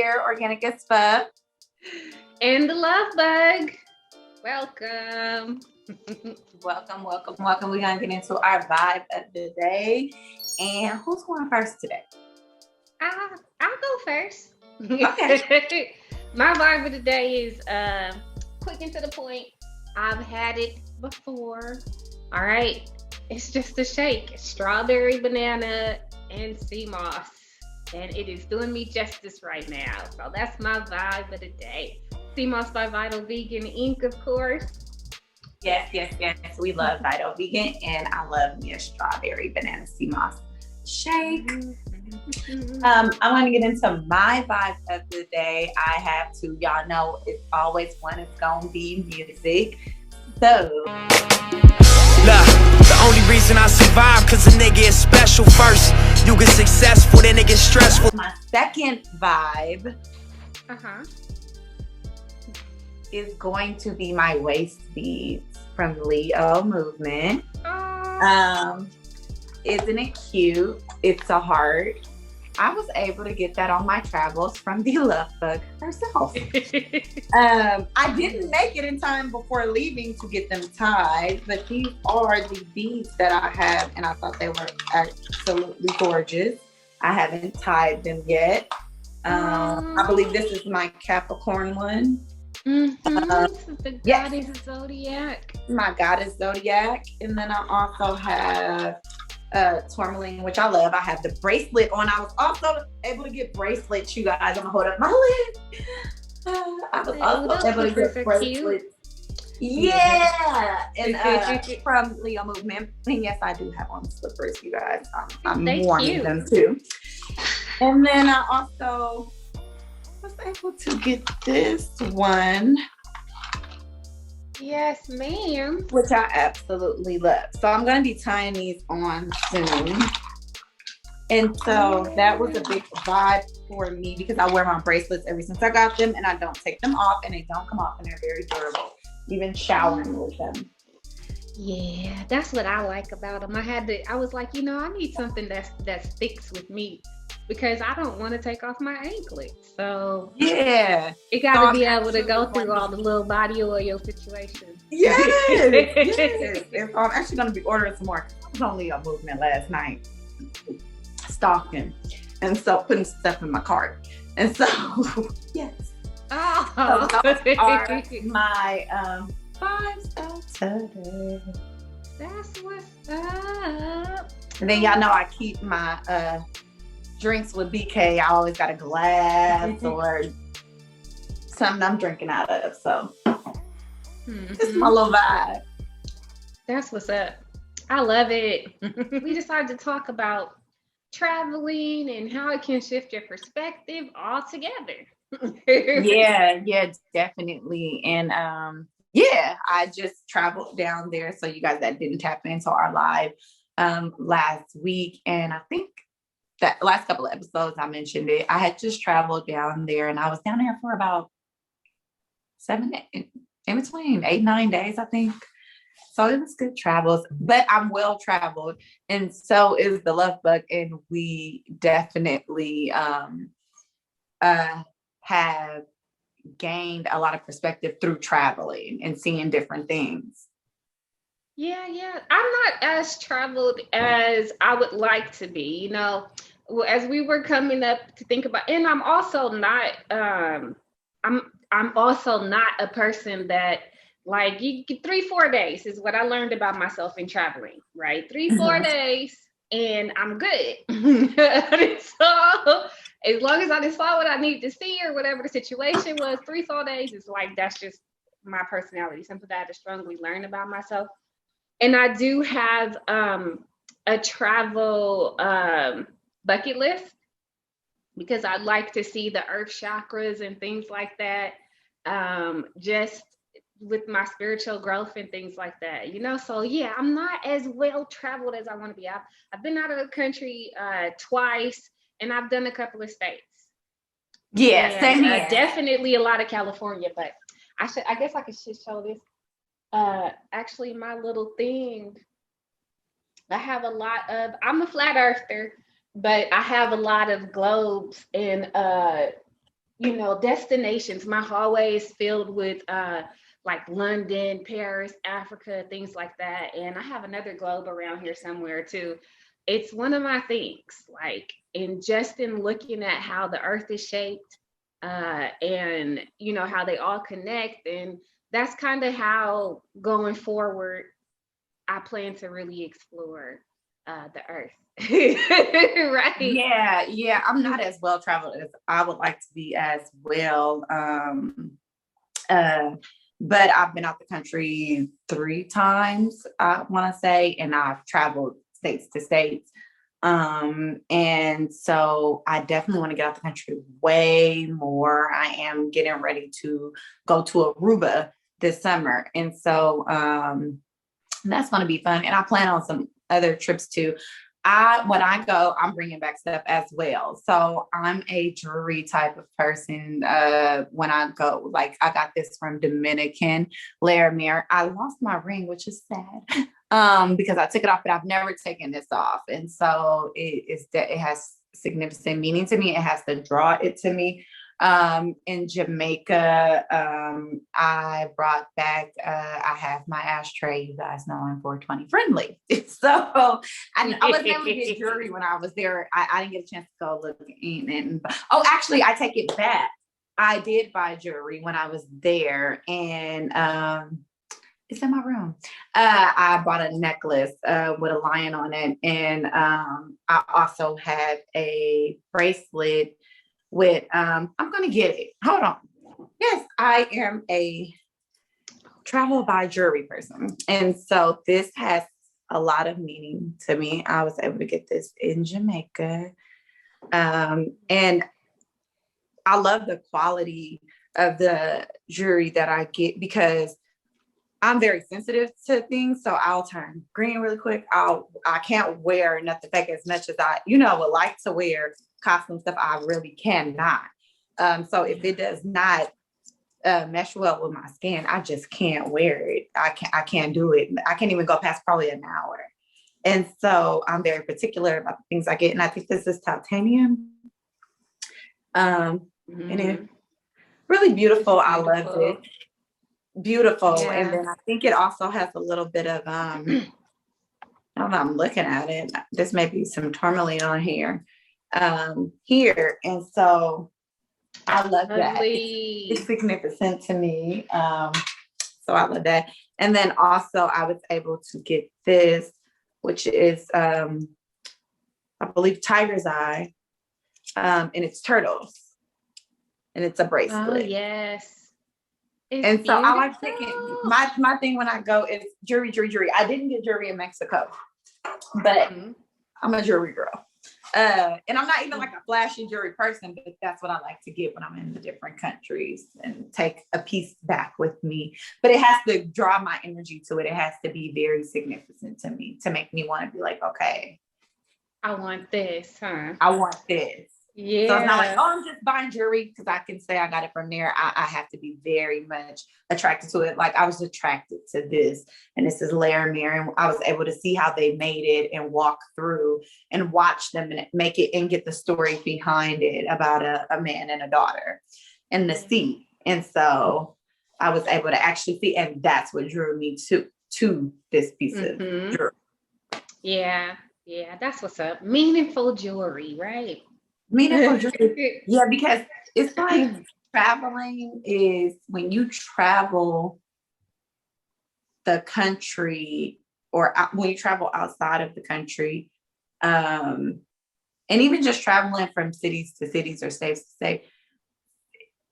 here, organic as fuck. And the love bug. Welcome. welcome. We're gonna get into our vibe of the day. And who's going first today? I'll go first. Okay. My vibe of the day is quick and to the point. I've had it before. All right. It's just a shake. Strawberry, banana, and sea moss. And it is doing me justice right now. So that's my vibe of the day. Sea moss by Vital Vegan Inc., of course. Yes. We love Vital Vegan, and I love me a strawberry banana sea moss shake. I want to get into my vibe of the day. I have to, y'all know, it's always one. It's gonna be music. So, look, the only reason I survive cause a nigga is special first. You get successful, then it gets stressful. My second vibe is going to be my waist beads from Leo Movement. Isn't it cute? It's a heart. I was able to get that on my travels from the love bug herself. I didn't make it in time before leaving to get them tied, but these are the beads that I have, and I thought they were absolutely gorgeous. I haven't tied them yet. I believe this is my Capricorn one. This is the goddess zodiac. My goddess zodiac, and then I also have tourmaline, which I love. I have the bracelet on. I was also able to get bracelets, you guys. I'm gonna hold up my lid. I was also able to get bracelets. Yeah, and from Leo Movement. And yes, I do have on slippers, you guys. I'm warming them too. And then I also was able to get this one. Yes, ma'am. Which I absolutely love. So I'm going to be tying these on soon. And so that was a big vibe for me because I wear my bracelets ever since I got them, and I don't take them off, and they don't come off, and they're very durable. Even showering with them. Yeah, that's what I like about them. I was like, I need something that sticks with me because I don't want to take off my anklets. So yeah, it got to be able to go through all the little body oil situations. Yes. So I'm actually going to be ordering some more. I was only on Movement last night, stalking, and so putting stuff in my cart. And so, yes. Oh, so those are my vibes today. That's what's up. And then y'all know I keep my drinks with BK. I always got a glass or something I'm drinking out of. So it's my little vibe. That's what's up. I love it. We decided to talk about traveling and how it can shift your perspective altogether. yeah, definitely. And I just traveled down there. So you guys that didn't tap into our live last week, and I think that last couple of episodes I mentioned it. I had just traveled down there, and I was down there for about 8-9 days, I think. So it was good travels, but I'm well traveled, and so is the love bug, and we definitely have gained a lot of perspective through traveling and seeing different things. Yeah. I'm not as traveled as I would like to be, as we were coming up to think about, and I'm also not, I'm also not a person that like 3-4 days is what I learned about myself in traveling, right? 3-4 days and I'm good. So as long as I just saw what I need to see or whatever the situation was, 3-4 days is like, that's just my personality, something that I had to strongly learn about myself. And I do have a travel bucket list because I'd like to see the earth chakras and things like that, just with my spiritual growth and things like that, So yeah, I'm not as well traveled as I want to be. I've been out of the country twice, and I've done a couple of states. Yeah, same here. Definitely a lot of California, but I guess I could just show this. Actually, my little thing, I have I'm a flat earther, but I have a lot of globes and destinations. My hallway is filled with like London, Paris, Africa, things like that. And I have another globe around here somewhere too. It's one of my things, like, and just in looking at how the earth is shaped, and how they all connect. And that's kind of how going forward I plan to really explore the earth. Right. Yeah. I'm not as well traveled as I would like to be as well. But I've been out the country 3 times, I want to say, and I've traveled states to states. And so I definitely want to get out the country way more. I am getting ready to go to Aruba this summer. And so that's going to be fun. And I plan on some other trips too. When I go, I'm bringing back stuff as well. So I'm a jewelry type of person. When I go, like I got this from Dominican Laramie. I lost my ring, which is sad. Because I took it off, but I've never taken this off. And so it has significant meaning to me. It has to draw it to me. In Jamaica, I brought back, I have my ashtray. You guys know I'm 420 friendly. So I was able to get jewelry when I was there. I didn't get a chance to go look in. Actually, I take it back. I did buy jewelry when I was there, and it's in my room. I bought a necklace with a lion on it, and I also had a bracelet with I'm gonna get it. Hold on. Yes, I am a travel by jewelry person, and so this has a lot of meaning to me. I was able to get this in Jamaica, and I love the quality of the jewelry that I get because I'm very sensitive to things, so I'll turn green really quick. I can't wear nothing fake as much as I would like to wear costume stuff. I really cannot. So if it does not mesh well with my skin, I just can't wear it. I can't do it. I can't even go past probably an hour. And so I'm very particular about the things I get. And I think this is titanium. And it's really beautiful. I love it. Beautiful. Yeah. And then I think it also has a little bit of I don't know, I'm looking at it. This may be some tourmaline on here. Here. And so I love that. It's significant to me. So I love that. And then also I was able to get this, which is I believe tiger's eye. And it's turtles. And it's a bracelet. Oh yes. It's and so beautiful. I like taking my thing when I go is jewelry. I didn't get jewelry in Mexico, but I'm a jewelry girl. And I'm not even like a flashy jewelry person, but that's what I like to get when I'm in the different countries and take a piece back with me. But it has to draw my energy to it. It has to be very significant to me to make me want to be like, okay, I want this, huh? I want this. Yeah. So it's not like, I'm just buying jewelry because I can say I got it from there. I have to be very much attracted to it. Like I was attracted to this, and this is Laramie, and I was able to see how they made it and walk through and watch them and make it and get the story behind it about a man and a daughter and the sea. And so I was able to actually see, and that's what drew me to this piece of jewelry. Yeah, that's what's up. Meaningful jewelry, right? Meaningful jewelry. Yeah, because it's like traveling is when you travel the country or when you travel outside of the country, and even just traveling from cities to cities or states to state,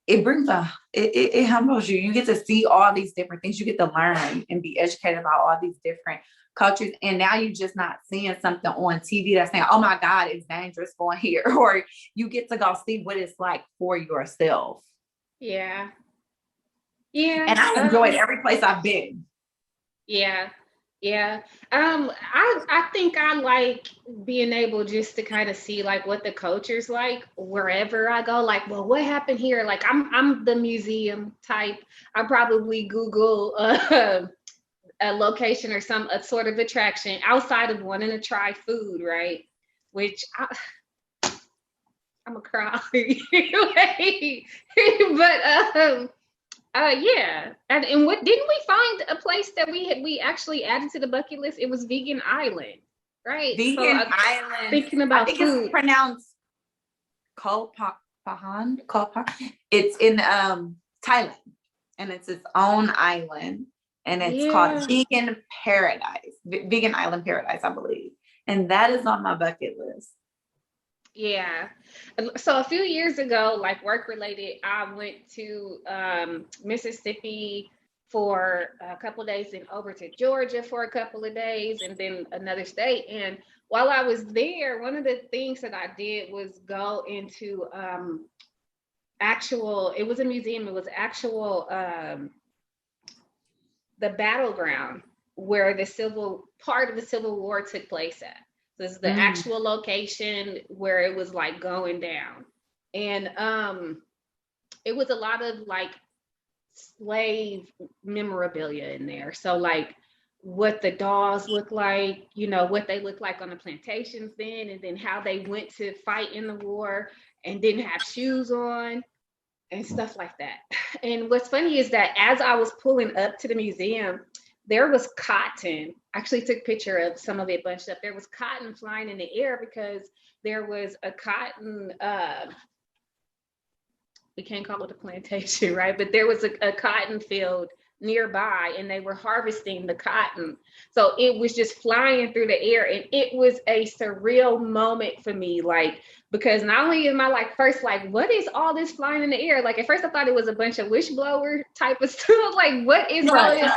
it brings it humbles you. You get to see all these different things. You get to learn and be educated about all these different cultures. And now you're just not seeing something on TV that's saying, oh my God, it's dangerous going here. Or you get to go see what it's like for yourself. Yeah. And I enjoyed every place I've been. Yeah. I think I like being able just to kind of see like what the culture's like wherever I go. Like, well, what happened here? Like I'm the museum type. I probably Google a location or a sort of attraction outside of wanting to try food, right? Which I'm gonna cry. Yeah. And what didn't we find a place that we actually added to the bucket list? It was Vegan Island, right? Vegan Island. Thinking about I think food. it's pronounced Kolpahan. It's in Thailand, and it's its own island, and it's called Vegan Paradise, Vegan Island Paradise, I believe, and that is on my bucket list. Yeah. So a few years ago, like work related, I went to Mississippi for a couple of days, and over to Georgia for a couple of days, and then another state. And while I was there, one of the things that I did was go into it was a museum, it was actual the battleground where the part of the Civil War took place at. This is the actual location where it was like going down. And it was a lot of like slave memorabilia in there. So like what the dolls look like, you know, what they look like on the plantations then, and then how they went to fight in the war and didn't have shoes on and stuff like that. And what's funny is that as I was pulling up to the museum, there was cotton. I actually took a picture of some of it bunched up. There was cotton flying in the air because there was a cotton, we can't call it a plantation, right? But there was a cotton field nearby, and they were harvesting the cotton. So it was just flying through the air, and it was a surreal moment for me, like, because not only am I like first like, what is all this flying in the air? Like at first I thought it was a bunch of wishblower type of stuff. Like what is all this?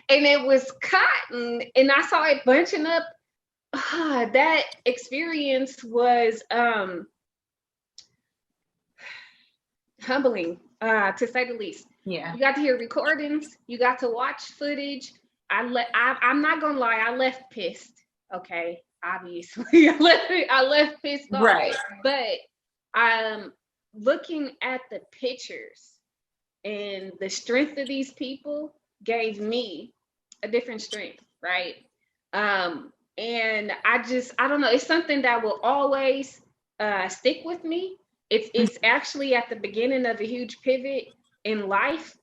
And it was cotton, and I saw it bunching up. That experience was humbling, to say the least. Yeah. You got to hear recordings. You got to watch footage. I'm not gonna lie, I left pissed. Okay, obviously, I left pissed off. Right. But looking at the pictures and the strength of these people gave me a different strength, right? And I don't know. It's something that will always stick with me. It's actually at the beginning of a huge pivot in life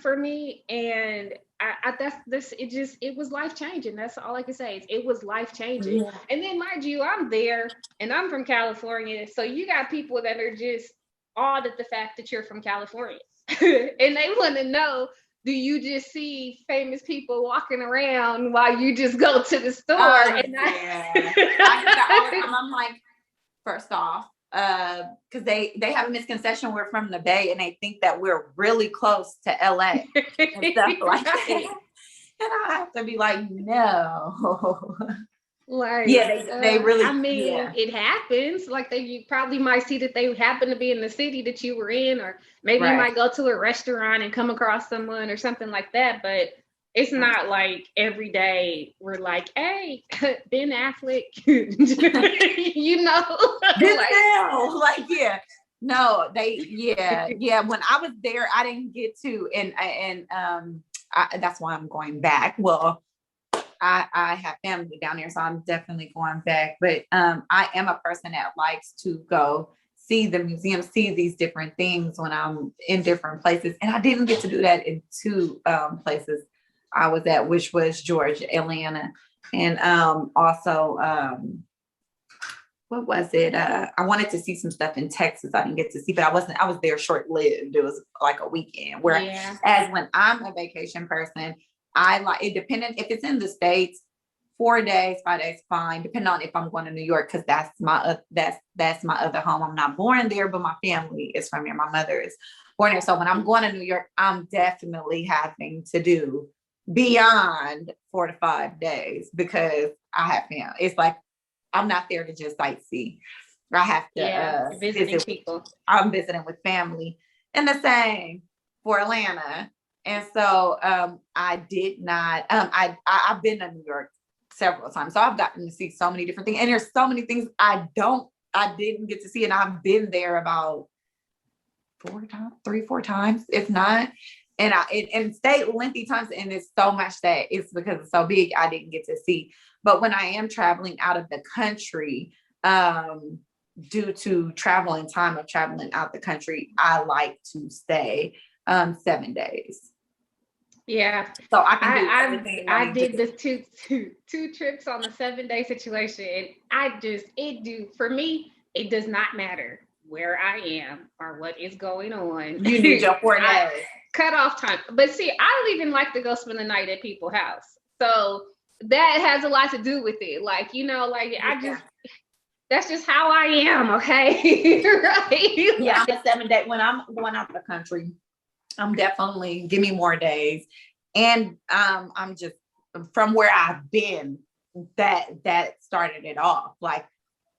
for me, and it was life changing. That's all I can say. It was life changing. Yeah. And then mind you, I'm there, and I'm from California, so you got people that are just awed at the fact that you're from California, and they want to know, do you just see famous people walking around while you just go to the store? And I'm like, first off, because they have a misconception we're from the Bay, and they think that we're really close to LA and stuff like that. And I have to be like, no. Like, yeah, they really. I mean, it happens. Like you probably might see that they happen to be in the city that you were in, or maybe you might go to a restaurant and come across someone or something like that. But it's not like every day we're like, hey, Ben Affleck, you know, No, when I was there, I didn't get to, and that's why I'm going back. Well, I have family down there, so I'm definitely going back. But I am a person that likes to go see the museum, see these different things when I'm in different places. And I didn't get to do that in two places I was at, which was Georgia, Atlanta, and also what was it? I wanted to see some stuff in Texas I didn't get to see, but I was there short-lived. It was like a weekend. Whereas when I'm a vacation person, I like it, depending if it's in the States, 4 days, 5 days, fine. Depending on if I'm going to New York, because that's my other home. I'm not born there, but my family is from here. My mother is born there. So when I'm going to New York, I'm definitely having to do beyond 4 to 5 days, because I have family. It's like I'm not there to just sightsee. I have to visit people. I'm visiting with family, and the same for Atlanta. And so I did not, I've been to New York several times. So I've gotten to see so many different things. And there's so many things I didn't get to see. And I've been there about 3-4 times, if not. And stayed lengthy times. And it's so much that it's because it's so big, I didn't get to see. But when I am traveling out of the country, due to travel and time of traveling out the country, I like to stay 7 days. Yeah. So I can do everything. I did the two trips on the 7-day situation. And for me, it does not matter where I am or what is going on. You need your 4 days. Cut off time. But see, I don't even like to go spend the night at people's house. So that has a lot to do with it. Like, that's just how I am, okay? Right? Yeah, I'm a 7-day. When I'm going out of the country, I'm definitely give me more days. And I'm just from where I've been, that started it off. Like,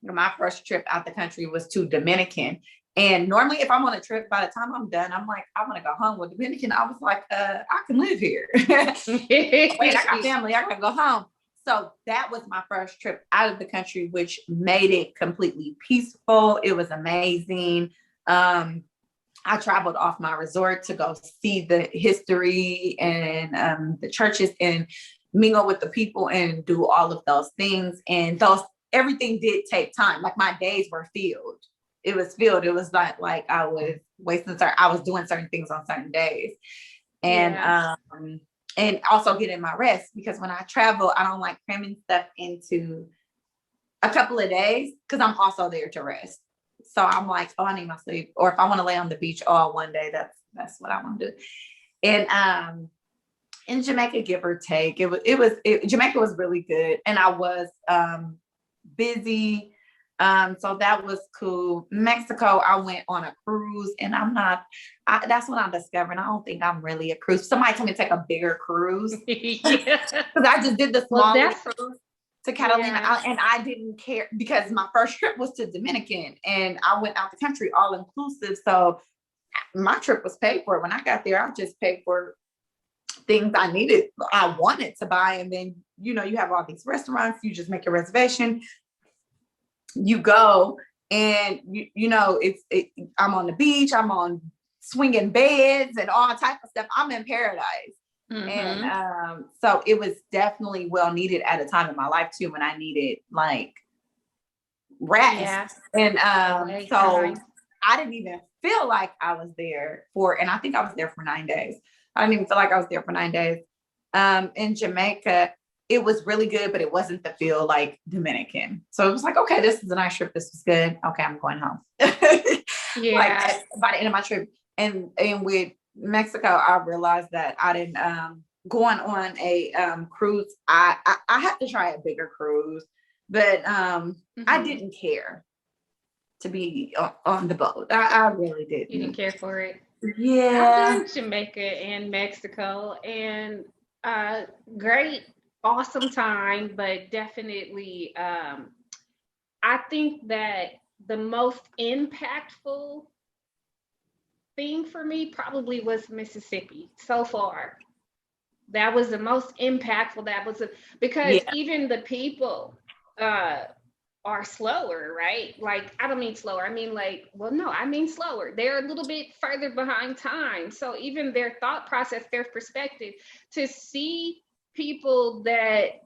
my first trip out the country was to Dominican. And normally if I'm on a trip, by the time I'm done, I'm like, I want to go home. With Dominican, I was like, I can live here. Wait, I got family, I gotta go home. So that was my first trip out of the country, which made it completely peaceful. It was amazing. I traveled off my resort to go see the history and the churches and mingle with the people and do all of those things. And everything did take time. Like, my days were filled. It was filled. It was not like I was I was doing certain things on certain days. And and also getting my rest, because when I travel, I don't like cramming stuff into a couple of days, because I'm also there to rest. So I'm like, oh, I need my sleep. Or if I want to lay on the beach all one day, that's what I want to do. And in Jamaica, give or take, Jamaica was really good, and I was busy. So that was cool. Mexico, I went on a cruise, and that's when I discovered I don't think I'm really a cruise. Somebody told me to take a bigger cruise, because I just did the small cruise to Catalina, and I didn't care, because my first trip was to Dominican, and I went out the country all inclusive. So my trip was paid for. When I got there, I just paid for things I wanted to buy. And then, you have all these restaurants, you just make a reservation, you go, and I'm on the beach, I'm on swinging beds and all type of stuff. I'm in paradise. Mm-hmm. And so it was definitely well needed at a time in my life too, when I needed like rest. Yeah. And so I didn't even feel like I was there and I think I was there for 9 days. I didn't even feel like I was there for 9 days. In Jamaica, it was really good, but it wasn't the feel like Dominican. So it was like, okay, this is a nice trip. This was good. Okay, I'm going home. Yeah. By the end of my trip. And with Mexico, I realized that I didn't going on a cruise. I had to try a bigger cruise, but I didn't care to be on the boat. I really didn't. You didn't care for it. Yeah. I've been to Jamaica and Mexico, and great, awesome time, but definitely I think that the most impactful thing for me probably was Mississippi so far. That was the most impactful. Because even the people are slower, right? Like, I don't mean slower. I mean I mean slower. They're a little bit further behind time. So even their thought process, their perspective, to see people that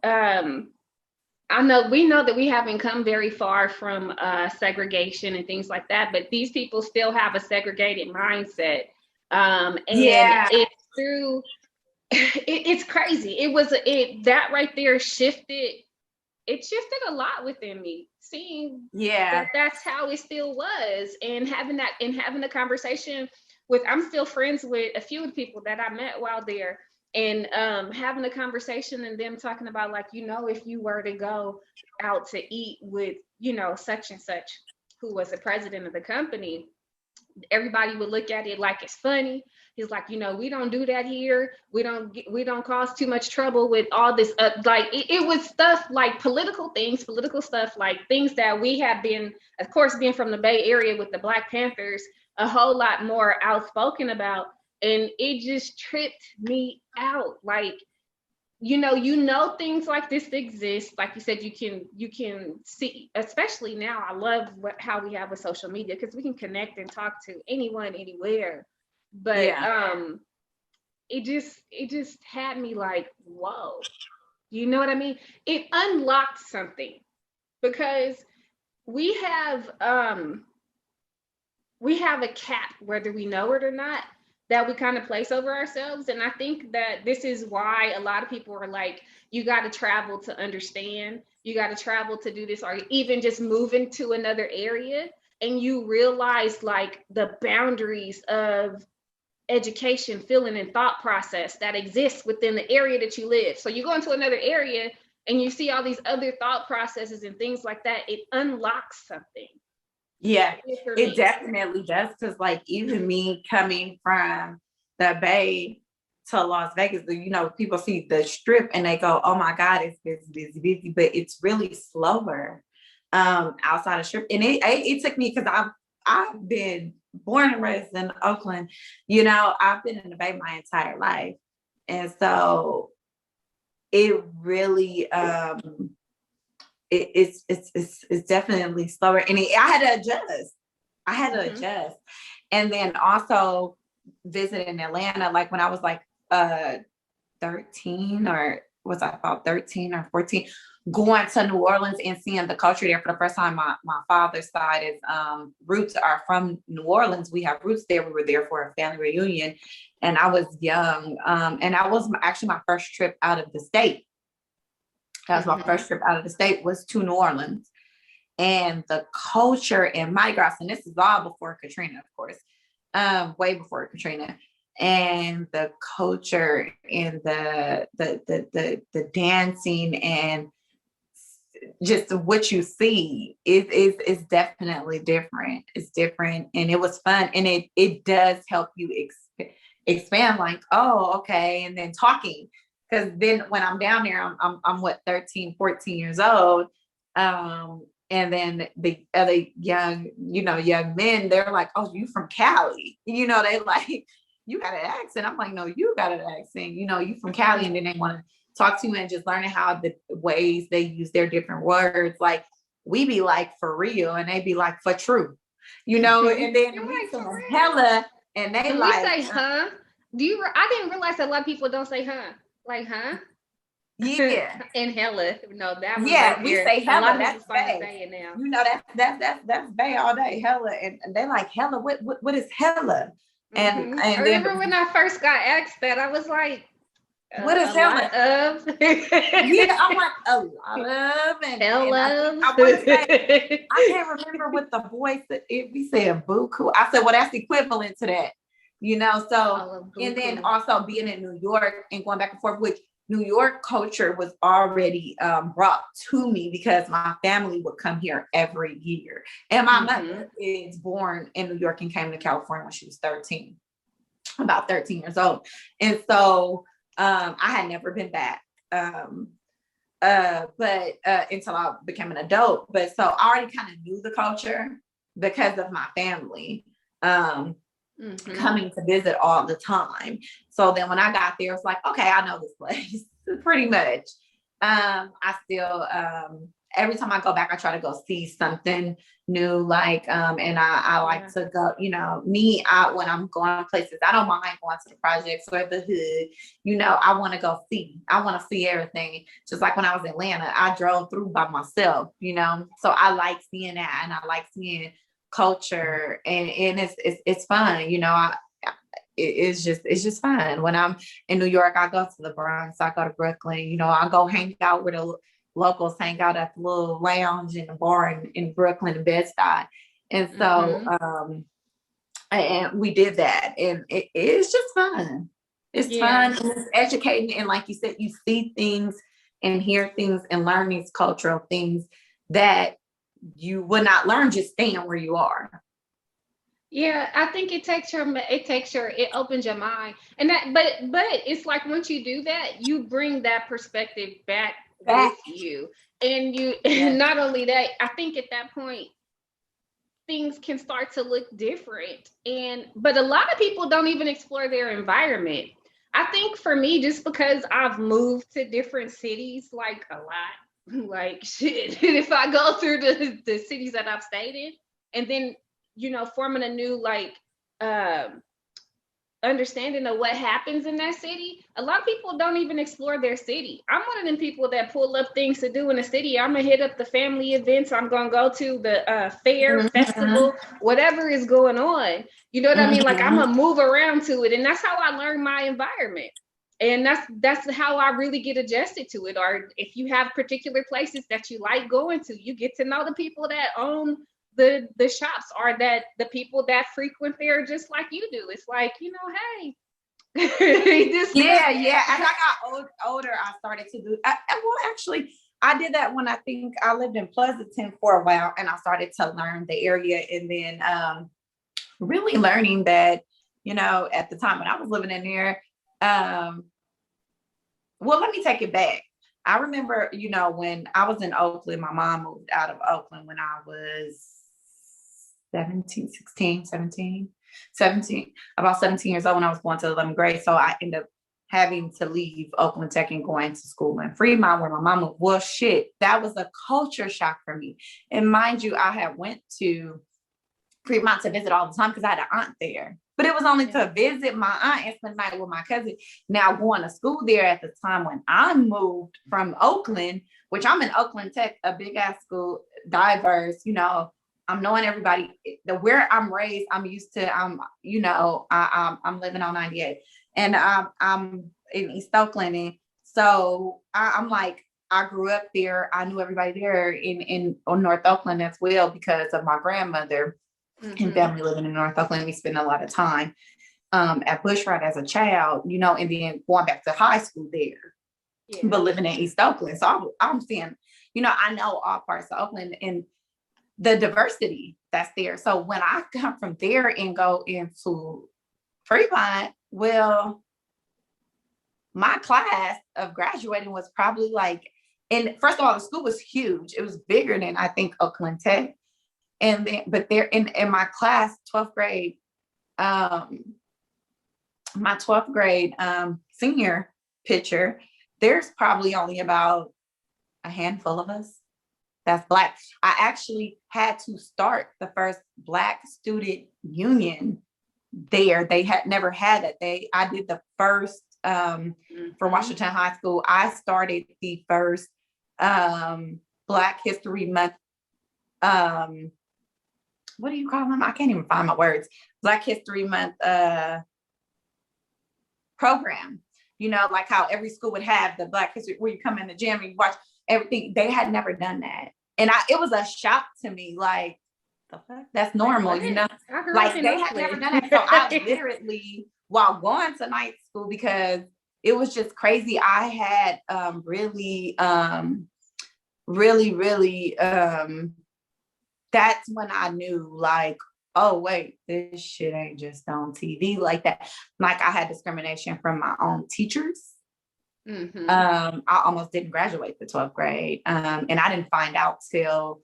we know that we haven't come very far from segregation and things like that, but these people still have a segregated mindset. And it's through, it's crazy. That right there shifted a lot within me, seeing that's how it still was, and having a conversation with, I'm still friends with a few of the people that I met while there. And having a conversation and them talking about, like, if you were to go out to eat with, such and such, who was the president of the company, everybody would look at it like it's funny. He's like, we don't do that here. We don't cause too much trouble with all this. It was stuff like political stuff, like things that we have been, of course, being from the Bay Area with the Black Panthers, a whole lot more outspoken about. And it just tripped me out. Like, things like this exist. Like you said, you can see, especially now, I love how we have with social media, because we can connect and talk to anyone, anywhere. But it just had me like, whoa, you know what I mean? It unlocked something, because we have a cap, whether we know it or not, that we kind of place over ourselves. And I think that this is why a lot of people are like, you got to travel to understand, you got to travel to do this, or even just move into another area. And you realize like the boundaries of education, feeling, and thought process that exists within the area that you live. So you go into another area and you see all these other thought processes and things like that. It unlocks something. Yeah, it definitely does. Because like even me coming from the Bay to Las Vegas, you know, people see the strip and they go, oh my God, it's busy, but it's really slower outside of strip. And it took me, because I've been born and raised in Oakland, you know, I've been in the Bay my entire life. And so it really it's definitely slower, and I had to adjust. And then also visiting Atlanta, like when I was like 13, or was I about 13 or 14, going to New Orleans and seeing the culture there for the first time. My father's side is roots are from New Orleans. We have roots there. We were there for a family reunion, and I was young, and that was actually my first trip out of the state. That was my first trip out of the state, was to New Orleans. And the culture in Mardi Gras, and this is all before Katrina, of course, way before Katrina. And the culture and the dancing and just what you see is definitely different. It's different, and it was fun, and it does help you expand. Like, oh, okay, and then talking. Because then when I'm down there, I'm what, 13, 14 years old. And then the other young men, they're like, oh, you from Cali. You know, they like, you got an accent. I'm like, no, you got an accent. You know, you from Cali. And then they want to talk to you and just learning how the ways they use their different words. Like, we be like, for real. And they be like, for true. You know, and then we say hella. And they like, we say, huh? I didn't realize that a lot of people don't say, huh? Like, huh? Yeah. And hella. No, that was yeah, right we there. say hella. That's Bay. Now. You know, that's Bay all day. Hella, and they like, hella. What is hella? And I remember when I first got asked that, I was like, what is hella? Yeah, I'm like, a lot of, and hella. I want to say, I can't remember what the voice that we said buku. I said, well, that's equivalent to that. You know, so, and then also being in New York and going back and forth, which New York culture was already brought to me because my family would come here every year. And my mother is born in New York and came to California when she was 13, about 13 years old. And so I had never been back. But until I became an adult. But so I already kind of knew the culture because of my family. Coming to visit all the time. So then when I got there, it's like, okay, I know this place pretty much. I still, every time I go back, I try to go see something new. Like, and I like to go, you know, when I'm going places, I don't mind going to the projects or the hood, you know, I want to see everything. Just like when I was in Atlanta, I drove through by myself, you know, so I like seeing that, and I like seeing culture, and it's fun, you know. It's just fun. When I'm in New York, I go to the Bronx, I go to Brooklyn, you know, I go hang out with the locals, hang out at the little lounge in the bar in Brooklyn and Bed-Stuy. And so and we did that, and it's just fun. It's fun, and it's educating, and like you said, you see things and hear things and learn these cultural things that you would not learn just staying where you are. Yeah, I think it opens your mind, and but it's like once you do that, you bring that perspective back with you, and not only that, I think at that point things can start to look different, but a lot of people don't even explore their environment. I think for me, just because I've moved to different cities, like a lot. Like shit, if I go through the cities that I've stayed in, and then, you know, forming a new like understanding of what happens in that city, a lot of people don't even explore their city. I'm one of them people that pull up things to do in the city. I'm gonna hit up the family events. I'm gonna go to the fair, festival, whatever is going on. You know what I mean? Like I'm gonna move around to it, and that's how I learn my environment. And that's how I really get adjusted to it. Or if you have particular places that you like going to, you get to know the people that own the shops, or that the people that frequent there just like you do. It's like, hey. Yeah. As I got older, I started to do actually I did that when I think I lived in Pleasanton for a while, and I started to learn the area, and then really learning that, at the time when I was living in there, well, let me take it back. I remember, when I was in Oakland, my mom moved out of Oakland when I was 17, about 17 years old, when I was going to 11th grade. So I ended up having to leave Oakland Tech and going to school in Fremont, where my mom moved. Well, shit, that was a culture shock for me. And mind you, I had went to Fremont to visit all the time because I had an aunt there. But it was only to visit my aunt and spend the night with my cousin. Now, going to school there at the time when I moved from Oakland, which I'm in Oakland Tech, a big ass school, diverse, I'm knowing everybody. Where I'm raised, I'm used to, I'm living on 98, and I'm in East Oakland. And so I'm like, I grew up there. I knew everybody there in North Oakland as well because of my grandmother and family living in North Oakland. We spent a lot of time at Bushrod as a child, and then going back to high school there, but living in East Oakland. So I'm seeing, I know all parts of Oakland and the diversity that's there. So when I come from there and go into Fremont, well, my class of graduating was probably like, and first of all, the school was huge. It was bigger than I think Oakland Tech. And then, but there in my class, 12th grade, my 12th grade senior picture, there's probably only about a handful of us that's Black. I actually had to start the first Black student union there. They had never had it. I did the first for Washington High School. I started the first Black History Month. What do you call them? I can't even find my words. Black History Month program. Like how every school would have the Black History, where you come in the gym and you watch everything. They had never done that. And it was a shock to me, like, the fuck? That's normal, like they had never done it. So I literally, while going to night school, because it was just crazy. I had really, that's when I knew, like, oh, wait, this shit ain't just on TV like that. Like, I had discrimination from my own teachers. I almost didn't graduate the 12th grade. And I didn't find out till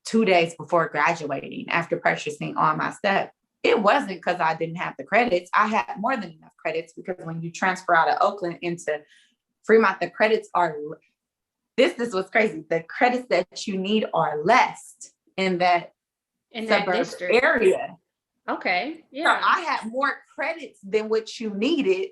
2 days before graduating, after purchasing all my stuff. It wasn't because I didn't have the credits. I had more than enough credits, because when you transfer out of Oakland into Fremont, the credits are, this is what's crazy. The credits that you need are less in that suburb area. Okay. Yeah. So I had more credits than what you needed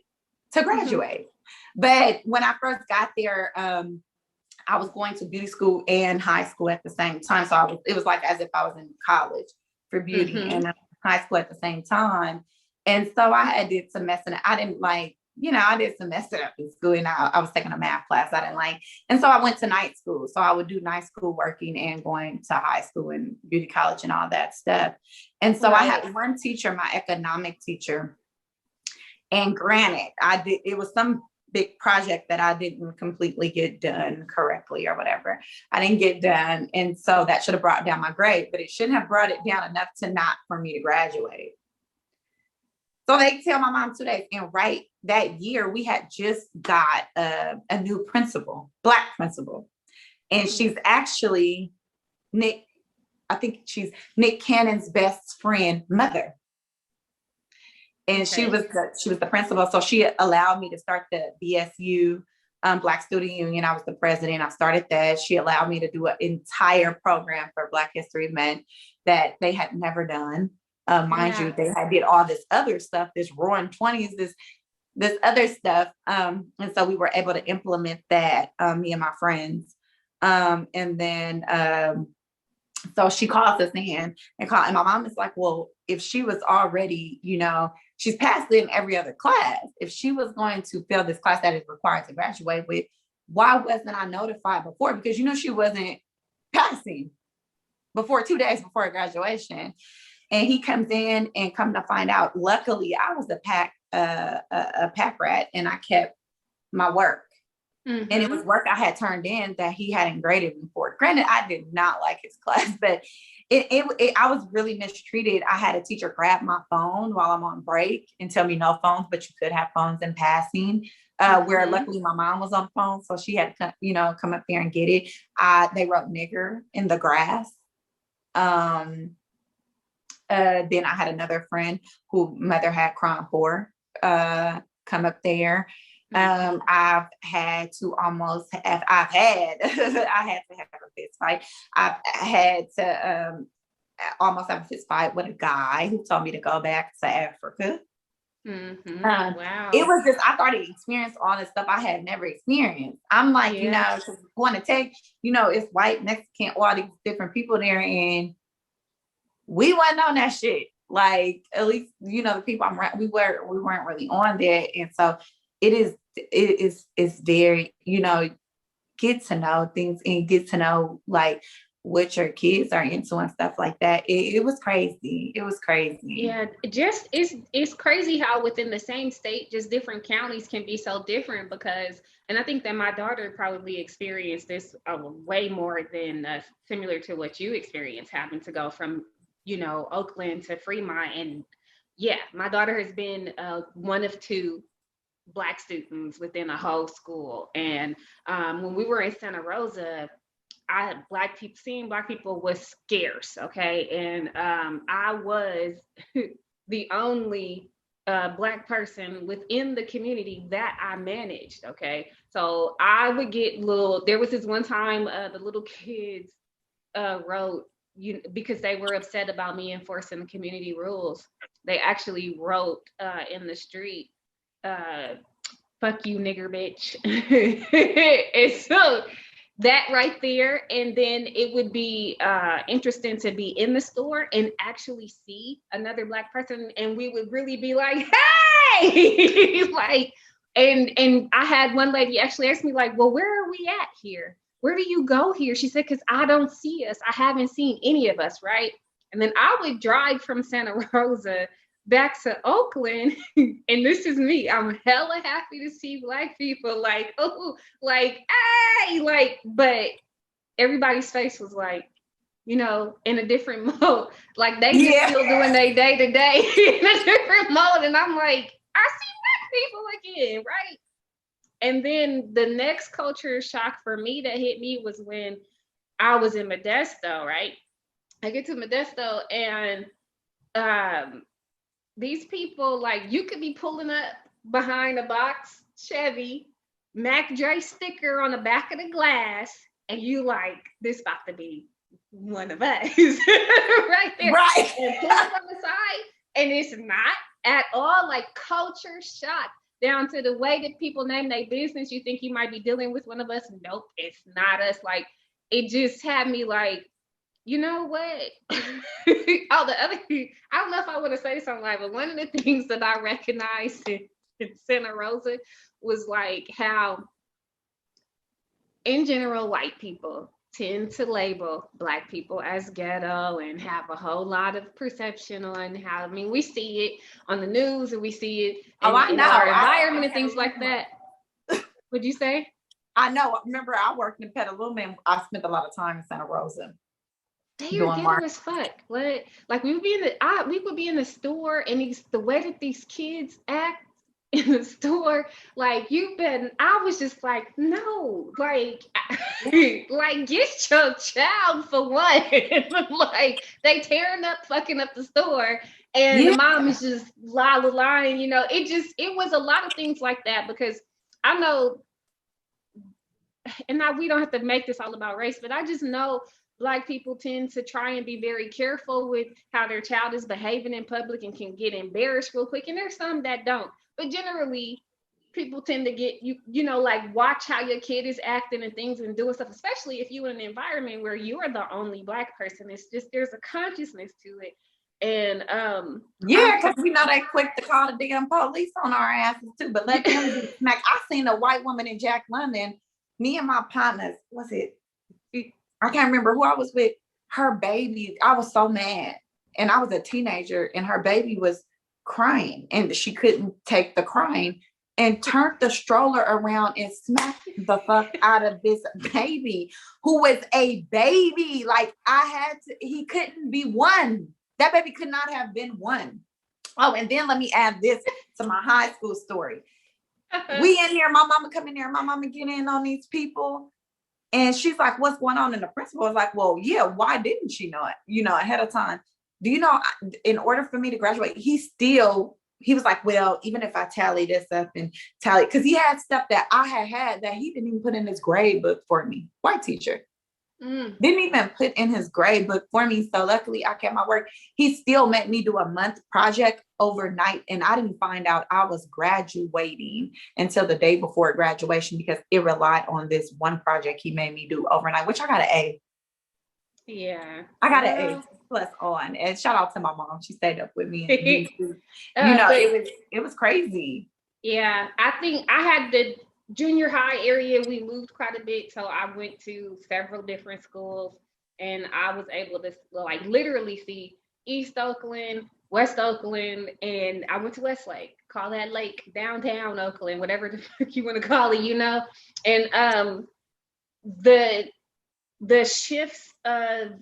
to graduate. But when I first got there, I was going to beauty school and high school at the same time. So it was like as if I was in college for beauty and high school at the same time. And so I did some messing. I didn't like, I did some messing up in school, and I was taking a math class I didn't like. And so I went to night school. So I would do night school working and going to high school and beauty college and all that stuff. And so I had one teacher, my economic teacher, and granted, it was some big project that I didn't completely get done correctly or whatever. I didn't get done. And so that should have brought down my grade, but it shouldn't have brought it down enough for me to graduate. So they tell my mom 2 days, and right that year we had just got a new principal, Black principal. And she's actually Nick Cannon's best friend mother. And she was the principal. So she allowed me to start the BSU Black Student Union. I was the president. I started that. She allowed me to do an entire program for Black History Month that they had never done. Mind you, they had did all this other stuff, this roaring 20s, this other stuff. And so we were able to implement that, me and my friends. And then so she calls us in and my mom is like, well, if she was already, she's passed in every other class. If she was going to fail this class that is required to graduate with, why wasn't I notified before? Because she wasn't passing before 2 days before graduation. And he comes in and come to find out, luckily I was a pack rat and I kept my work. Mm-hmm. And it was work I had turned in that he hadn't graded me for. Granted, I did not like his class, but I was really mistreated. I had a teacher grab my phone while I'm on break and tell me no phones, but you could have phones in passing. Where luckily my mom was on the phone, so she had to, come up there and get it. They wrote nigger in the grass. Then I had another friend who mother had crime for come up there. I've had to I had to have a fist fight. I've had to almost have a fist fight with a guy who told me to go back to Africa. Mm-hmm. Wow. It was just, I thought he experienced all this stuff I had never experienced. I'm like, want to take, it's white, Mexican, all these different people there, and we wasn't on that shit. Like, at least, the people we weren't really on that. And so it's very, get to know things and get to know like what your kids are into and stuff like that. It was crazy. It was crazy. Yeah, it's crazy how within the same state, just different counties can be so different because, and I think that my daughter probably experienced this way more than similar to what you experienced, having to go from, Oakland to Fremont. And yeah, my daughter has been one of two Black students within a whole school. And when we were in Santa Rosa, seeing Black people was scarce. Okay. And I was the only Black person within the community that I managed. Okay. So I would get there was this one time the little kids wrote, because they were upset about me enforcing the community rules. They actually wrote in the street, fuck you, nigger bitch. And so that right there, and then it would be interesting to be in the store and actually see another Black person, and we would really be like, hey, like, and I had one lady actually ask me like, well, where are we at here? Where do you go here? She said, because I don't see us. I haven't seen any of us, right? And then I would drive from Santa Rosa back to Oakland, and this is me. I'm hella happy to see Black people, like, oh, like, hey, like, but everybody's face was like, in a different mode. Like they just still doing their day to day in a different mode. And I'm like, I see Black people again, right? And then the next culture shock for me that hit me was when I was in Modesto, right? I get to Modesto and these people, like, you could be pulling up behind a box Chevy, Mac Dre sticker on the back of the glass, and you like, this about to be one of us right there. Right. And pull up on the side, and it's not at all like culture shock. Down to the way that people name their business, you think you might be dealing with one of us. Nope, it's not us. Like, it just had me like, you know what? I don't know if I want to say something like, but one of the things that I recognized in Santa Rosa was like how, in general, white people tend to label Black people as ghetto and have a whole lot of perception on how, we see it on the news and we see it in our environment and things like that. What'd you say? I know. Remember, I worked in Petaluma and I spent a lot of time in Santa Rosa. They are ghetto as fuck. What? Like, we would be in the store, and the way that these kids act in the store, like, I was just like, no, like, like, get your child for one. Like, they tearing up, fucking up the store, and the mom is just lying, it was a lot of things like that, because I know, and now we don't have to make this all about race, but I just know Black people tend to try and be very careful with how their child is behaving in public and can get embarrassed real quick. And there's some that don't. But generally, people tend to get like watch how your kid is acting and things and doing stuff, especially if you're in an environment where you are the only Black person. It's just there's a consciousness to it. And yeah, because we know they quick to call the damn police on our asses too. But let them get smacked. I seen a white woman in Jack London. Me and my partners, was it? I can't remember who I was with. Her baby, I was so mad. And I was a teenager and her baby was crying and she couldn't take the crying and turned the stroller around and smacked the fuck out of this baby who was a baby. Like he couldn't be one. That baby could not have been one. Oh, and then let me add this to my high school story. We in here, my mama come in here, my mama get in on these people. And she's like, what's going on? And the principal was like, well, yeah, why didn't she know it, ahead of time? Do you know, in order for me to graduate, he was like, well, even if I tally this up and tally, because he had stuff that I had that he didn't even put in his grade book for me. White teacher. Didn't even put in his grade book for me. So luckily I kept my work. He still made me do a month project overnight. And I didn't find out I was graduating until the day before graduation because it relied on this one project he made me do overnight, which I got an A. Yeah. I got an A+ on. And shout out to my mom. She stayed up with me. And it was crazy. Yeah. I think I had the junior high area, we moved quite a bit. So I went to several different schools and I was able to like literally see East Oakland, West Oakland, and I went to Westlake, call that Lake, downtown Oakland, whatever the fuck you want to call it, And the shifts of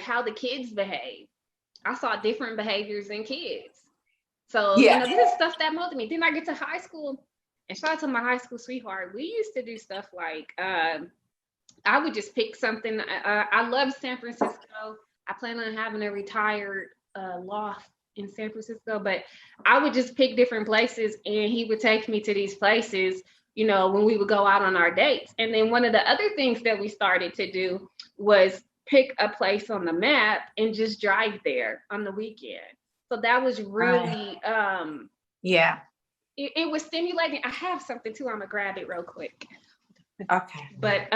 how the kids behave. I saw different behaviors in kids. So this is stuff that molded me. Then I get to high school. And shout out to my high school sweetheart. We used to do stuff like, I would just pick something. I love San Francisco. I plan on having a retired loft in San Francisco, but I would just pick different places and he would take me to these places, when we would go out on our dates. And then one of the other things that we started to do was pick a place on the map and just drive there on the weekend. So that was really, It was stimulating. I have something too. I'm gonna grab it real quick. Okay. But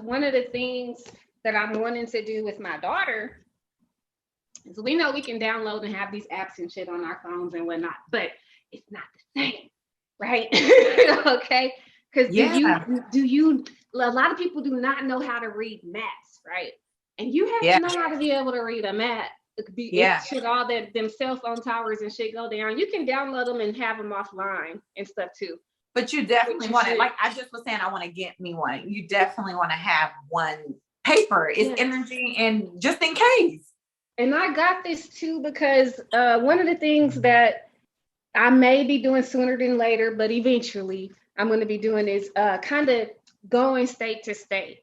one of the things that I'm wanting to do with my daughter is we know we can download and have these apps and shit on our phones and whatnot, but it's not the same, right? Okay. Because a lot of people do not know how to read maps, right? And you have to know how to be able to read a map. Should all them cell phone towers and shit go down, you can download them and have them offline and stuff too. But you definitely want it. Like I just was saying, I want to get me one. You definitely want to have one. Paper is energy and just in case. And I got this too because one of the things that I may be doing sooner than later, but eventually I'm going to be doing is kind of going state to state.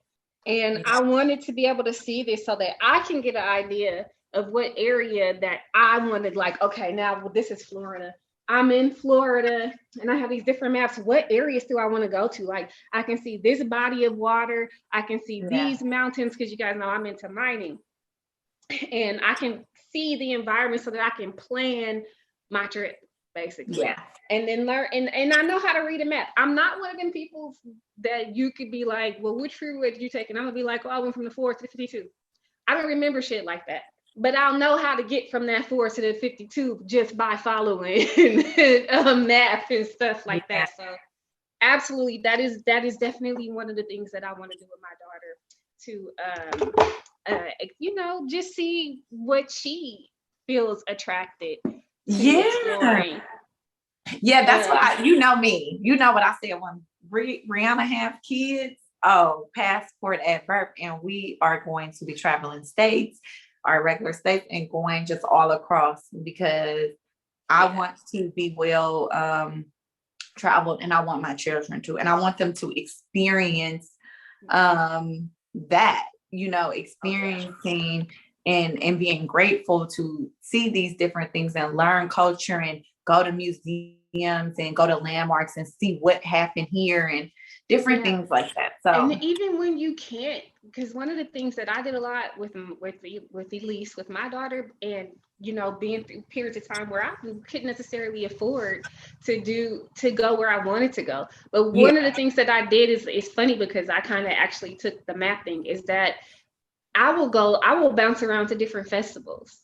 And I wanted to be able to see this so that I can get an idea of what area that I wanted, like, okay, now this is Florida. I'm in Florida and I have these different maps. What areas do I want to go to? Like I can see this body of water. I can see these mountains because you guys know I'm into mining. And I can see the environment so that I can plan my trip, basically. Yeah. And then learn, and I know how to read a map. I'm not one of them people that you could be like, well, which freeway did you take? And I'm gonna be like, oh, I went from the 4 to the 52. I don't remember shit like that. But I'll know how to get from that 4 to the 52 just by following a map and stuff like that. So absolutely, that is definitely one of the things that I want to do with my daughter to, just see what she feels attracted to exploring. Yeah, that's what you know me. You know what I said when Briannah have kids. Oh, passport at birth, and we are going to be traveling states. Our regular states and going just all across because I want to be well traveled and I want my children to, and I want them to experience that, experiencing and being grateful to see these different things and learn culture and go to museums and go to landmarks and see what happened here and different things like that. So, and even when you can't, because one of the things that I did a lot with Elise, with my daughter, and being through periods of time where I couldn't necessarily afford to go where I wanted to go. But one of the things that I did is funny, because I kind of actually took the math thing, is that I will bounce around to different festivals.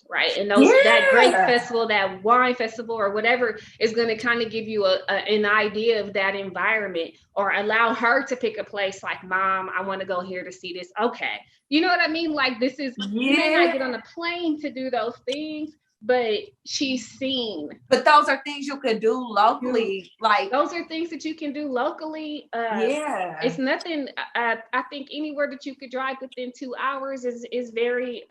Right. And that grape festival, that wine festival, or whatever, is going to kind of give you an idea of that environment, or allow her to pick a place like, Mom, I want to go here to see this. Okay. You know what I mean? Like, this is, you may not get on a plane to do those things, but she's seen. But those are things you could do locally. Like, those are things that you can do locally. It's nothing. I think anywhere that you could drive within 2 hours is very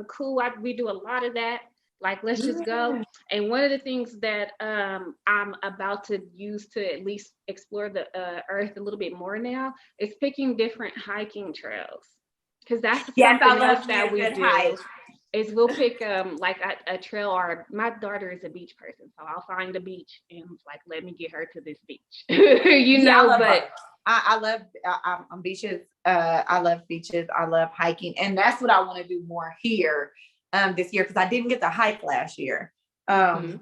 cool. We do a lot of that. Like, let's just go. And one of the things that I'm about to use to at least explore the earth a little bit more now is picking different hiking trails. Because that's something else that we do. Hike. Is we'll pick like a trail, or my daughter is a beach person, so I'll find a beach and like, let me get her to this beach. I love beaches. I love beaches. I love hiking, and that's what I want to do more here this year, because I didn't get to hike last year. So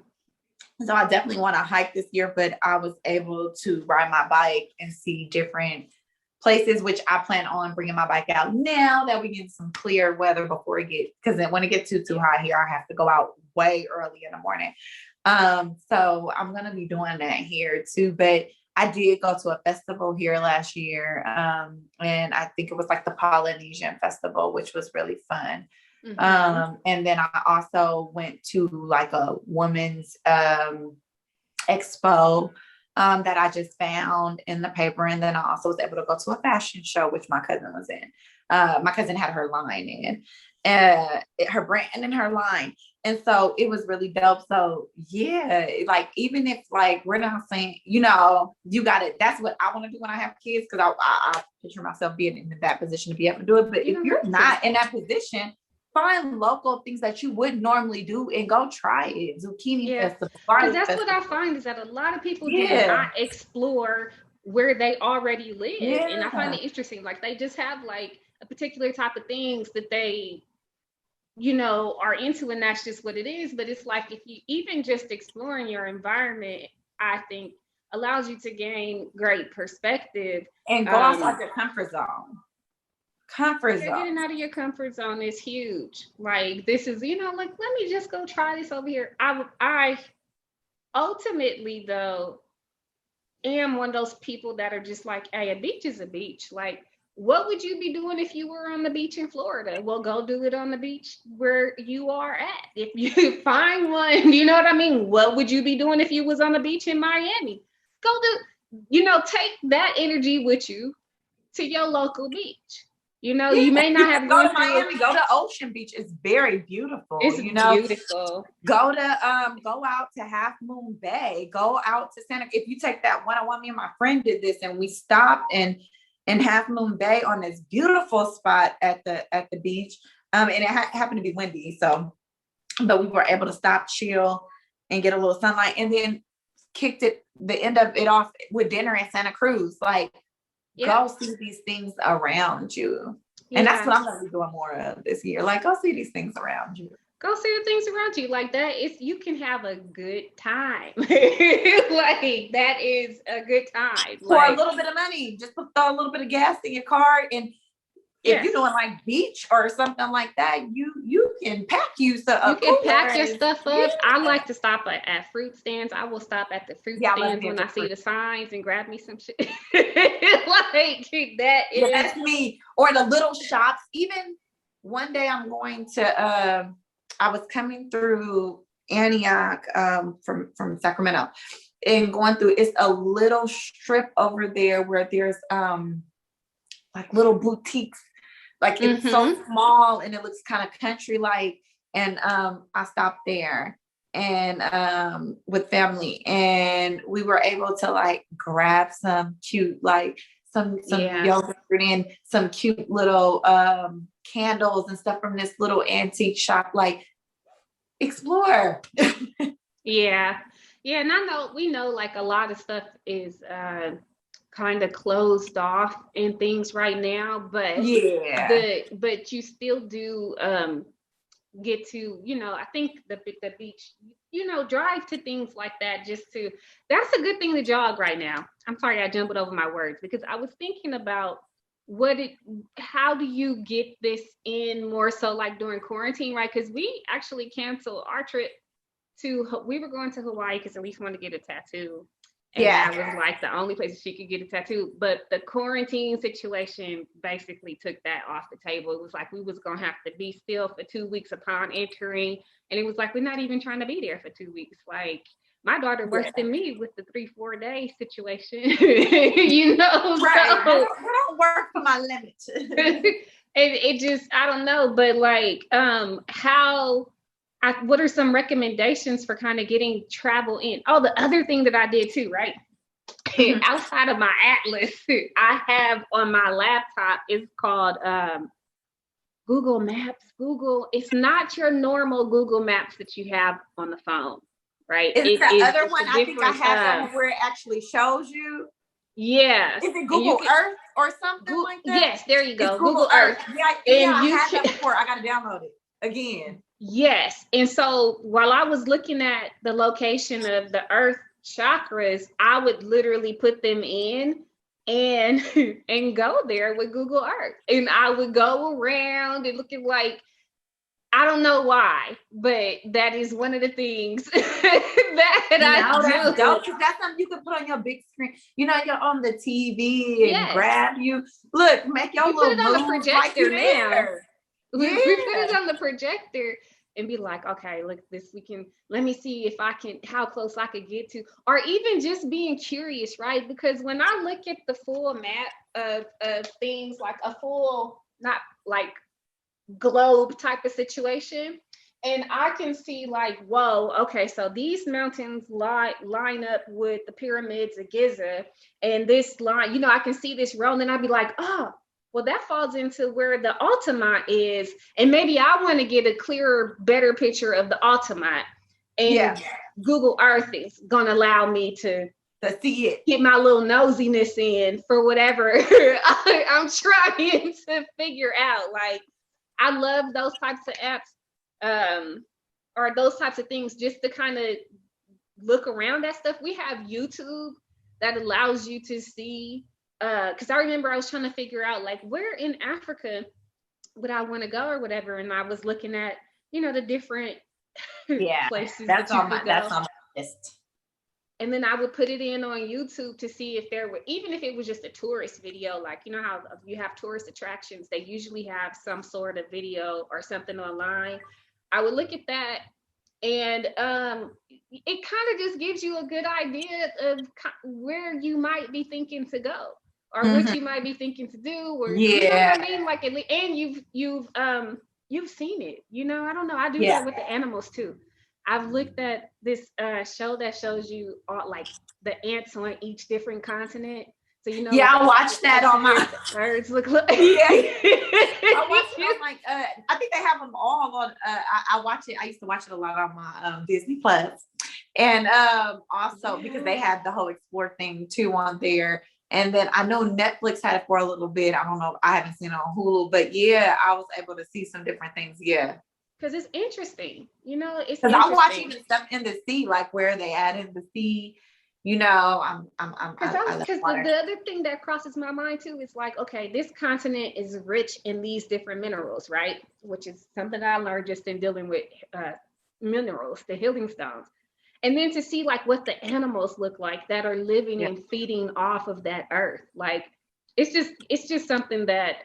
I definitely want to hike this year, but I was able to ride my bike and see different places, which I plan on bringing my bike out now that we get some clear weather before because then when it gets too hot here, I have to go out way early in the morning. So I'm going to be doing that here too. But I did go to a festival here last year. And I think it was like the Polynesian Festival, which was really fun. And then I also went to like a women's expo that I just found in the paper. And then I also was able to go to a fashion show, which my cousin was in. My cousin had her line in, her brand and her line. And so it was really dope. So yeah, like, even if like, we're not saying, you got it. That's what I want to do when I have kids. Cause I picture myself being in that position to be able to do it. But if you're not in that position, find local things that you would normally do and go try it. Zucchini festival. Because that's what I find, is that a lot of people do not explore where they already live. And I find it interesting. Like, they just have like a particular type of things that they, are into, and that's just what it is. But it's like, if you even just exploring your environment, I think allows you to gain great perspective. And go outside your comfort zone. Getting out of your comfort zone is huge. Like, this is, like, let me just go try this over here. I ultimately, though, am one of those people that are just like, hey, a beach is a beach. Like, what would you be doing if you were on the beach in Florida? Well, go do it on the beach where you are at. If you find one, you know what I mean? What would you be doing if you was on the beach in Miami? Go take that energy with you to your local beach. You may not have go to Miami, go to Ocean Beach. It's very beautiful. It's beautiful. Go out to Half Moon Bay. Go out to Santa. If you take that one-on-one, me and my friend did this, and we stopped in Half Moon Bay on this beautiful spot at the beach. And it happened to be windy, but we were able to stop, chill, and get a little sunlight, and then kicked the end of it off with dinner in Santa Cruz. Like, go see these things around you. And that's what I'm going to be doing more of this year. Like, go see these things around you. Go see the things around you. Like, you can have a good time. Like, that is a good time. For a little bit of money, just throw a little bit of gas in your car. And if you're doing like beach or something like that, you can pack you stuff. You can pack your stuff up. I like to stop at fruit stands. I will stop at the fruit stands when I see the signs and grab me some shit. Like, that is. That's me. Or the little shops. Even one day I'm going to, I was coming through Antioch from Sacramento, and going through, it's a little strip over there where there's like little boutiques. Like, it's so small and it looks kind of country like. And I stopped there and with family, and we were able to like grab some cute, like some yogurt and some cute little candles and stuff from this little antique shop. Like, explore. And we know like a lot of stuff is kind of closed off and things right now, but but you still do get to, I think the beach, drive to things like that, that's a good thing to jog right now. I'm sorry, I jumbled over my words because I was thinking about how do you get this in more so like during quarantine, right? Because we actually canceled our trip we were going to Hawaii because Elise wanted to get a tattoo. And that was like the only place she could get a tattoo. But the quarantine situation basically took that off the table. It was like we was going to have to be still for 2 weeks upon entering. And it was like, we're not even trying to be there for 2 weeks. Like, my daughter worse than me with the 3-4 day situation, Right. So, I don't work for my limit. it just, I don't know. But like, what are some recommendations for kind of getting travel in? Oh, the other thing that I did too, right? Outside of my atlas, I have on my laptop, it's called Google Maps. It's not your normal Google Maps that you have on the phone, right? It's the other one. I think I have where it actually shows you. Yeah. Is it Google Earth or something like that? Yes, there you go. It's Google Earth. Yeah, I had that before. I got to download it again. Yes. And so while I was looking at the location of the earth chakras, I would literally put them in and go there with Google Earth. And I would go around and looking like, I don't know why, but that is one of the things that I do. That's something you can put on your big screen. You're on the TV and grab you. Look, make your little put it on the projector now. We put it on the projector and be like, okay, look, let me see how close I could get to, or even just being curious, right? Because when I look at the full map of things, like a full, not like globe type of situation, and I can see like, whoa, okay, so these mountains line up with the pyramids of Giza, and this line, I can see this road, and I'd be like, oh, well, that falls into where the Altamont is. And maybe I want to get a clearer, better picture of the Altamont. And Google Earth is going to allow me to see it. Get my little nosiness in for whatever I'm trying to figure out. Like, I love those types of apps or those types of things just to kind of look around that stuff. We have YouTube that allows you to see because I remember I was trying to figure out like where in Africa would I want to go or whatever, and I was looking at the different places that's on my list. And then I would put it in on YouTube to see if there were, even if it was just a tourist video, like how you have tourist attractions, they usually have some sort of video or something online. I would look at that, and it kind of just gives you a good idea of where you might be thinking to go. Or what you might be thinking to do, or you know what I mean? Like, and you've seen it. I don't know. I do that with the animals too. I've looked at this show that shows you all, like the ants on each different continent. So I watched that on my birds look like. I watched it on like I think they have them all on. I watch it. I used to watch it a lot on my Disney Plus, and also because they had the whole explore thing too on there. And then I know Netflix had it for a little bit. I don't know. I haven't seen it on Hulu, but I was able to see some different things. Yeah. Because it's interesting. It's because I watch even stuff in the sea, like where they add in the sea. Because the other thing that crosses my mind too is like, okay, this continent is rich in these different minerals, right? Which is something I learned just in dealing with minerals, the healing stones. And then to see like what the animals look like that are living and feeding off of that earth. Like, it's just something that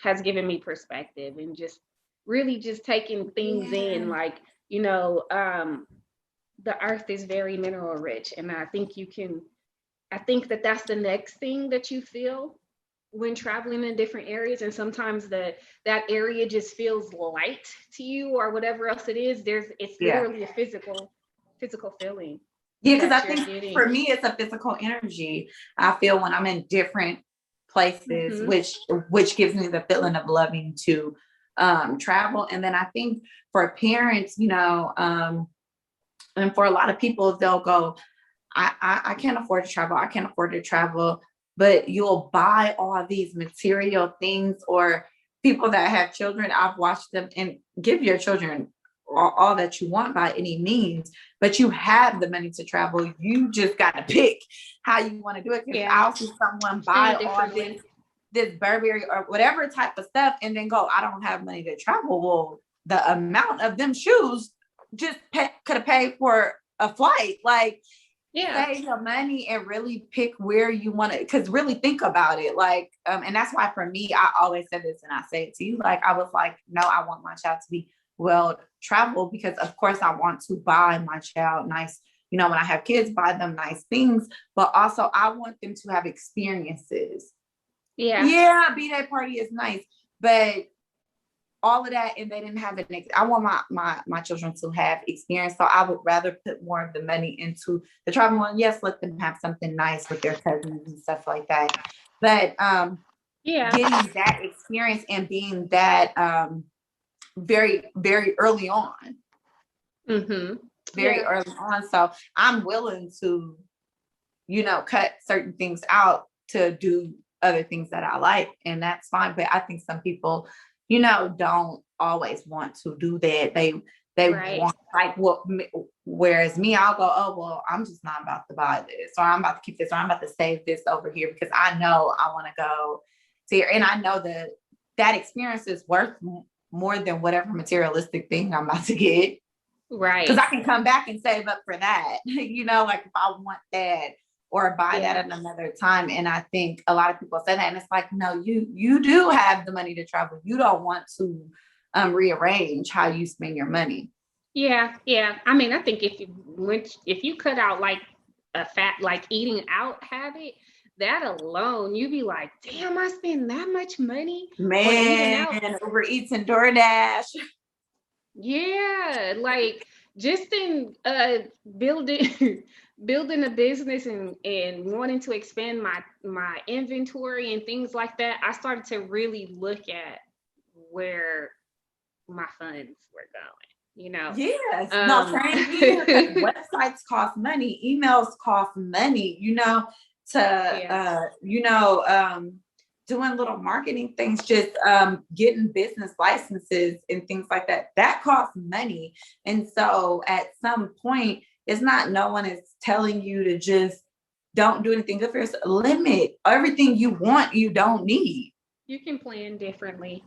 has given me perspective and just really just taking things in, like, the earth is very mineral rich. And I think that's the next thing that you feel when traveling in different areas. And sometimes that area just feels light to you or whatever else it is. It's literally a physical feeling. Because I think for me, it's a physical energy. I feel when I'm in different places, which gives me the feeling of loving to travel. And then I think for parents, and for a lot of people, they'll go, I can't afford to travel. I can't afford to travel, but you'll buy all these material things, or people that have children, I've watched them, and give your children all that you want by any means, but you have the money to travel. You just got to pick how you want to do it. Because I'll see someone buy all this Burberry or whatever type of stuff and then go, I don't have money to travel. Well, the amount of them shoes just could have paid for a flight. Like, save your money and really pick where you want to, because really think about it. Like, and that's why for me, I always said this and I say it to you. Like, I was like, no, I want my child to be well traveled, because of course I want to buy my child nice, when I have kids, buy them nice things, but also I want them to have experiences. Yeah, B-Day party is nice, but all of that, and they didn't have it. I want my children to have experience, so I would rather put more of the money into the travel one. Yes, let them have something nice with their cousins and stuff like that, but getting that experience and being that very, very early on. Very early on. So I'm willing to, cut certain things out to do other things that I like, and that's fine. But I think some people, don't always want to do that. They want, like, whereas me, I'll go, oh, well, I'm just not about to buy this, or I'm about to keep this, or I'm about to save this over here because I know I want to go to here. And I know that experience is worth more than whatever materialistic thing I'm about to get. Right. Because I can come back and save up for that, like if I want that or buy that at another time. And I think a lot of people say that, and it's like, no, you do have the money to travel. You don't want to rearrange how you spend your money. Yeah. I mean, I think if you cut out like a fat, like eating out habit, that alone, you'd be like, damn, I spend that much money on eating out. Uber Eats and DoorDash. Yeah, like just in building a business and wanting to expand my inventory and things like that, I started to really look at where my funds were going. Yes. No, same here. Websites cost money, emails cost money, doing little marketing things, just getting business licenses and things like that costs money. And so at some point, it's not, no one is telling you to just don't do anything good for yourself. Limit everything you want, you don't need. You can plan differently.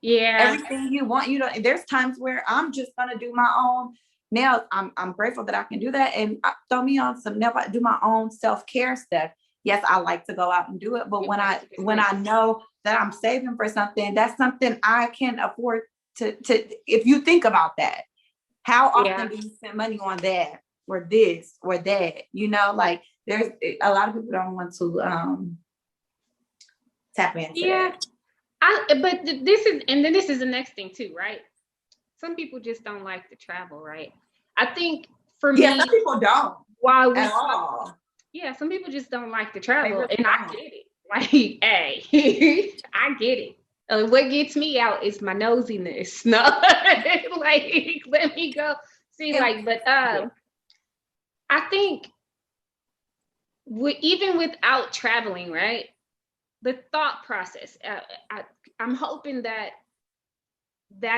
Yeah. Everything you want, there's times where I'm just gonna do my own nails. I'm grateful that I can do that, and throw me on some nail, do my own self-care stuff. Yes, I like to go out and do it, but when I know that I'm saving for something, that's something I can afford to if you think about that, how often do you spend money on that or this or that? Like, there's a lot of people don't want to tap into that. But this is the next thing too, right? Some people just don't like to travel, right? I think for me, some people don't. At all. Yeah, some people just don't like to travel, and I get it. Like, hey, I get it. What gets me out is my nosiness. No, like, let me go see. But I think even without traveling, right? The thought process. I'm hoping that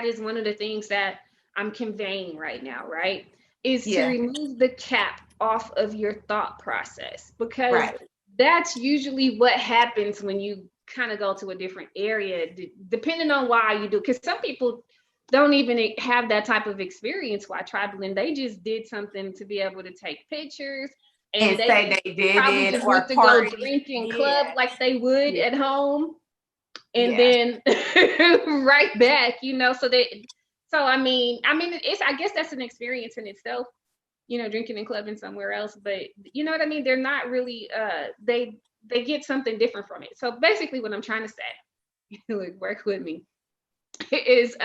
is one of the things that I'm conveying right now, right? Is to remove the cap off of your thought process, because that's usually what happens when you kind of go to a different area, depending on why you do. Because some people don't even have that type of experience while traveling. They just did something to be able to take pictures and they say they did probably it, just or went to go drink in club like they would at home, and then right back, So I mean, I guess that's an experience in itself, drinking and clubbing somewhere else. But you know what I mean? They're not really. They get something different from it. So basically, what I'm trying to say, work with me, is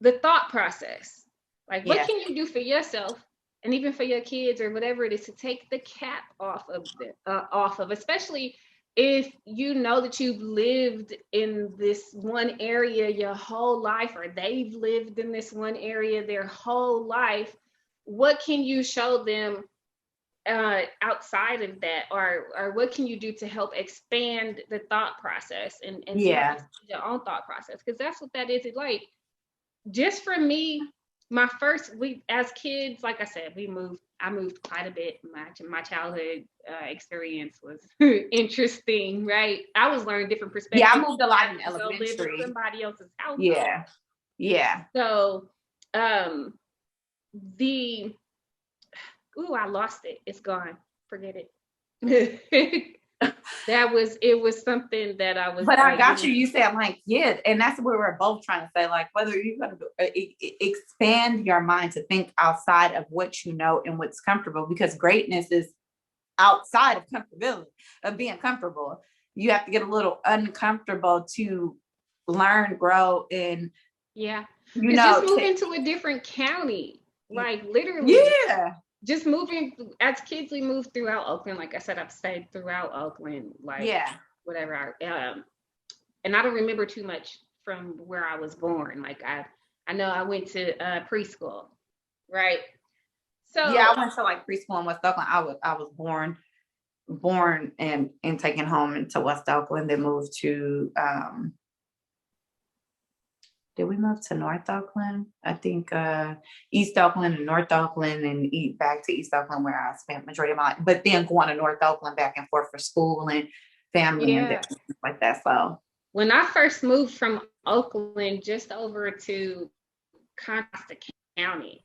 the thought process. Like, what can you do for yourself, and even for your kids or whatever it is, to take the cap off of, especially if you know that you've lived in this one area your whole life, or they've lived in this one area their whole life. What can you show them outside of that, or what can you do to help expand the thought process and your own thought process? Because that's what that is. It like, just for me, we as kids, like I said, I moved quite a bit. My childhood experience was interesting, right? I was learning different perspectives. Yeah, I moved a lot in elementary. Live in somebody else's house. Yeah. So, I lost it. It's gone. Forget it. It was something that I was. But I got you. You said like, yeah, and that's what we're both trying to say. Like, whether you're going to expand your mind to think outside of what you know and what's comfortable, because greatness is outside of comfortability, of being comfortable. You have to get a little uncomfortable to learn, grow, and just move into a different county, like literally. Yeah. Just moving as kids, we moved throughout Oakland. Like I said, I've stayed throughout Oakland, whatever. And I don't remember too much from where I was born. Like I know I went to preschool, right? So I went to like preschool in West Oakland. I was born and taken home into West Oakland. Then moved to did we move to North Oakland? I think East Oakland and North Oakland, and back to East Oakland where I spent majority of my life. But then going to North Oakland back and forth for school and family and things like that. So when I first moved from Oakland just over to Consta County,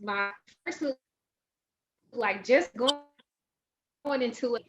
my first move, like just going into it,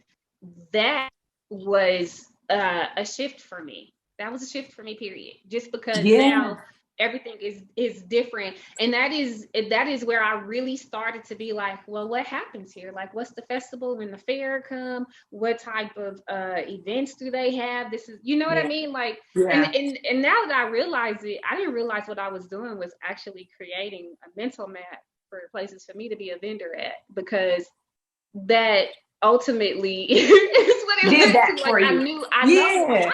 that was a shift for me. That was a shift for me, period. Just because now everything is different. And that is where I really started to be like, well, what happens here? Like, what's the festival when the fair come? What type of events do they have? This is, you know what I mean? Like, and now that I realize it, I didn't realize what I was doing was actually creating a mental map for places for me to be a vendor at, because that ultimately is what it did that like, for you. I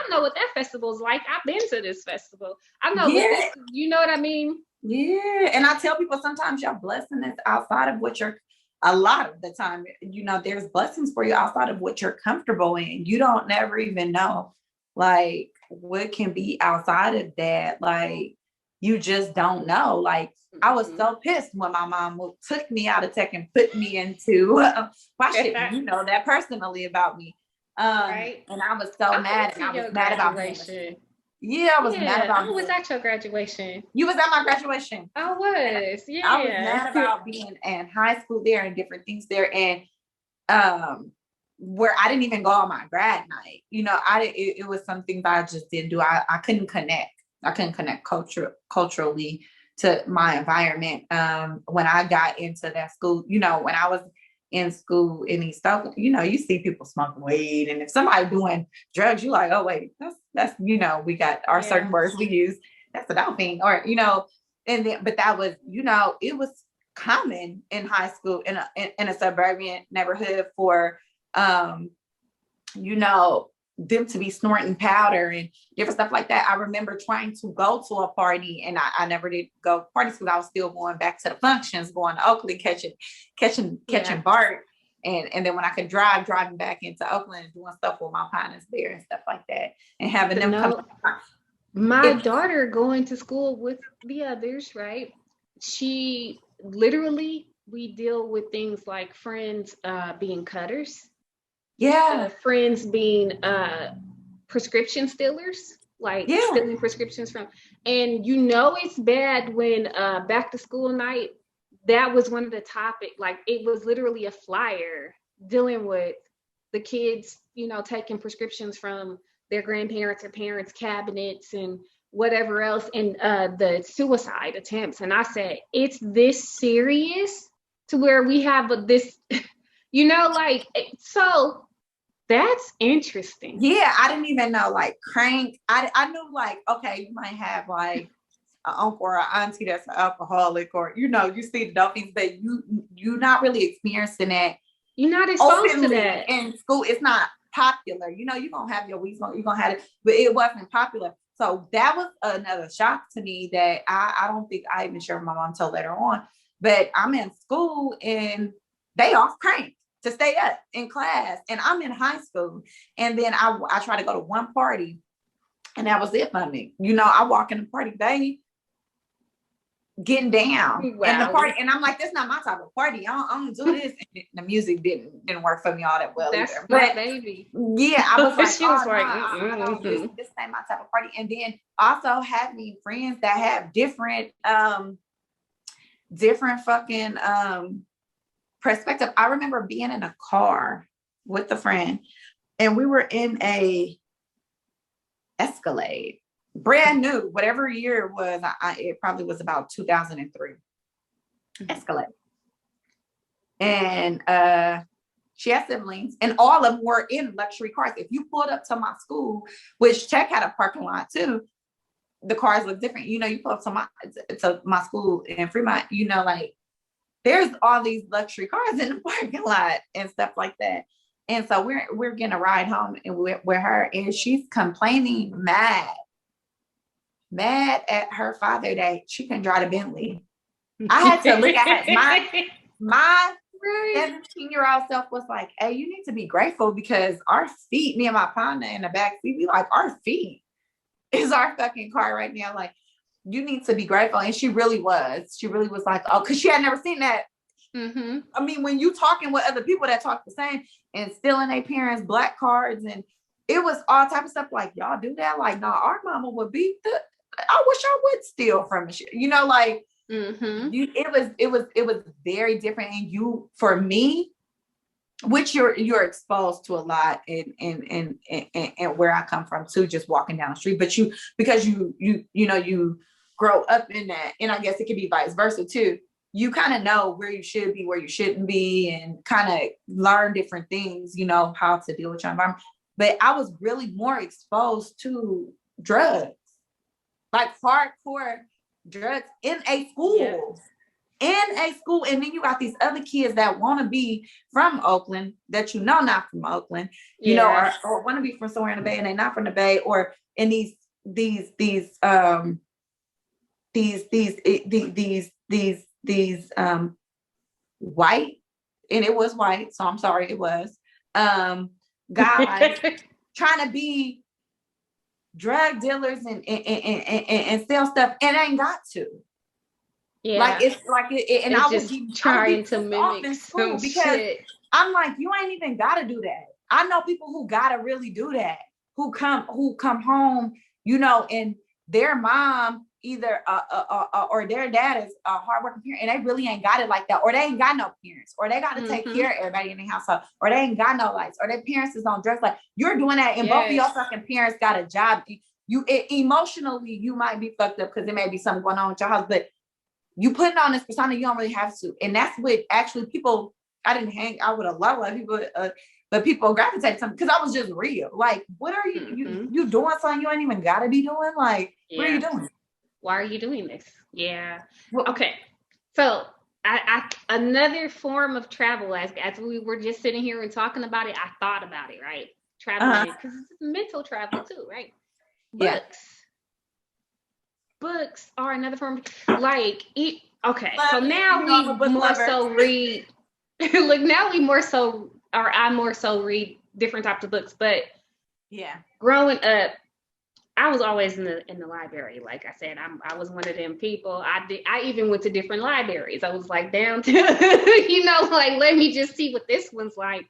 know what that festival's like. I've been to this festival. I know what this, you know what I mean? Yeah. And I tell people sometimes your blessing is outside of what you're, a lot of the time, you know, there's blessings for you outside of what you're comfortable in. You don't never even know like what can be outside of that. Like, you just don't know. Like, I was so pissed when my mom took me out of tech and put me into why should you know that personally about me? Right. And I was so mad. And I was mad about graduation. I was mad about. I was at your graduation. You was at my graduation. I was. Yeah. I was mad about being in high school there and different things there, and where I didn't even go on my grad night. You know, it was something that I just didn't do. I couldn't connect. I couldn't connect culturally to my environment. When I got into that school, you know, when I was in school in East Oakland, you know, you see people smoking weed, and if somebody doing drugs, you're like, oh wait, that's you know, we got our certain words we use. That's a dope thing, or you know, and then but that was, you know, it was common in high school in a suburban neighborhood for you know, them to be snorting powder and different stuff like that. I remember trying to go to a party, and I never did go parties because I was still going back to the functions, going to Oakland, catching BART. And then when I could driving back into Oakland and doing stuff with my partners there and stuff like that, and having them come. My daughter going to school with the others, right? She literally, we deal with things like friends being cutters. Friends being prescription stealers, like stealing prescriptions from, and you know it's bad when back to school night, that was one of the topic, like it was literally a flyer dealing with the kids, you know, taking prescriptions from their grandparents or parents' cabinets and whatever else, and the suicide attempts. And I said, it's this serious to where we have this, you know, like, so that's interesting. Yeah, I didn't even know, like, crank. I knew, like, okay, you might have, like, an uncle or an auntie that's an alcoholic, or, you know, you see the dolphins, but you're not really experiencing that. You're not exposed to that. In school, it's not popular. You know, you're going to have your weeds, you're going to have it, but it wasn't popular. So that was another shock to me that I don't think I even shared with my mom until later on. But I'm in school, and they off crank to stay up in class. And I'm in high school. And then I try to go to one party, and that was it for me. You know, I walk in the party, they getting down in the party. And I'm like, that's not my type of party. I don't do this. And the music didn't work for me all that well That's either. But baby. Yeah, I was like, she was like, this ain't my type of party. And then also having friends that have different fucking perspective. I remember being in a car with a friend, and we were in a Escalade, brand new, whatever year it was. It probably was about 2003 Escalade. And she had siblings, and all of them were in luxury cars. If you pulled up to my school, which Tech had a parking lot too, the cars look different. You know, you pull up to my school in Fremont, you know, like there's all these luxury cars in the parking lot and stuff like that. And so we're getting a ride home and with her, and she's complaining mad at her father that she can drive a Bentley. I had to look at her. My 17-year-old self was like, hey, you need to be grateful, because our feet, me and my partner in the back seat, we like, our feet is our fucking car right now. Like, you need to be grateful. And she really was. She really was like, oh, because she had never seen that. Mm-hmm. I mean, when you talking with other people that talk the same and stealing their parents' black cards, and it was all type of stuff like, y'all do that? Like, no, our mama would beat I wish I would steal from you. You know, like, it was very different. And you, for me, which you're exposed to a lot in where I come from too, just walking down the street, but because you grow up in that, and I guess it could be vice versa too. You kind of know where you should be, where you shouldn't be, and kind of learn different things, you know, how to deal with your environment. But I was really more exposed to drugs, like hardcore drugs in a school. Yes. In a school. And then you got these other kids that want to be from Oakland, that not from Oakland, you know, or want to be from somewhere in the Bay and they're not from the Bay, or in these white, and it was white, so I'm sorry, it was guys trying to be drug dealers and sell stuff, and ain't got to. Yeah, like it's like it, and I was trying to mimic some because shit. I'm like, you ain't even gotta do that. I know people who gotta really do that, who come home, you know, and their mom either or their dad is a hardworking parent, and they really ain't got it like that, or they ain't got no parents, or they got to take care of everybody in the household, or they ain't got no lights, or their parents is on drugs. Like, you're doing that, and both of your fucking parents got a job. Emotionally, you might be fucked up because there may be something going on with your house, but you putting on this persona, you don't really have to. And that's what actually people, I didn't hang out with a lot of people, but people gravitate to me because I was just real. Like, what are you, you doing something you ain't even got to be doing? Like, what are you doing? Why are you doing this? Yeah. Well, okay. So I another form of travel, as we were just sitting here and talking about it, I thought about it, right? Traveling, because it's mental travel too, right? Yeah. Books are another form of, like, okay. So now we more so read, like, now we more so, or I more so read different types of books, but yeah, growing up, I was always in the library. Like I said, I was one of them people. I even went to different libraries. I was like, down to, you know, like, let me just see what this one's like.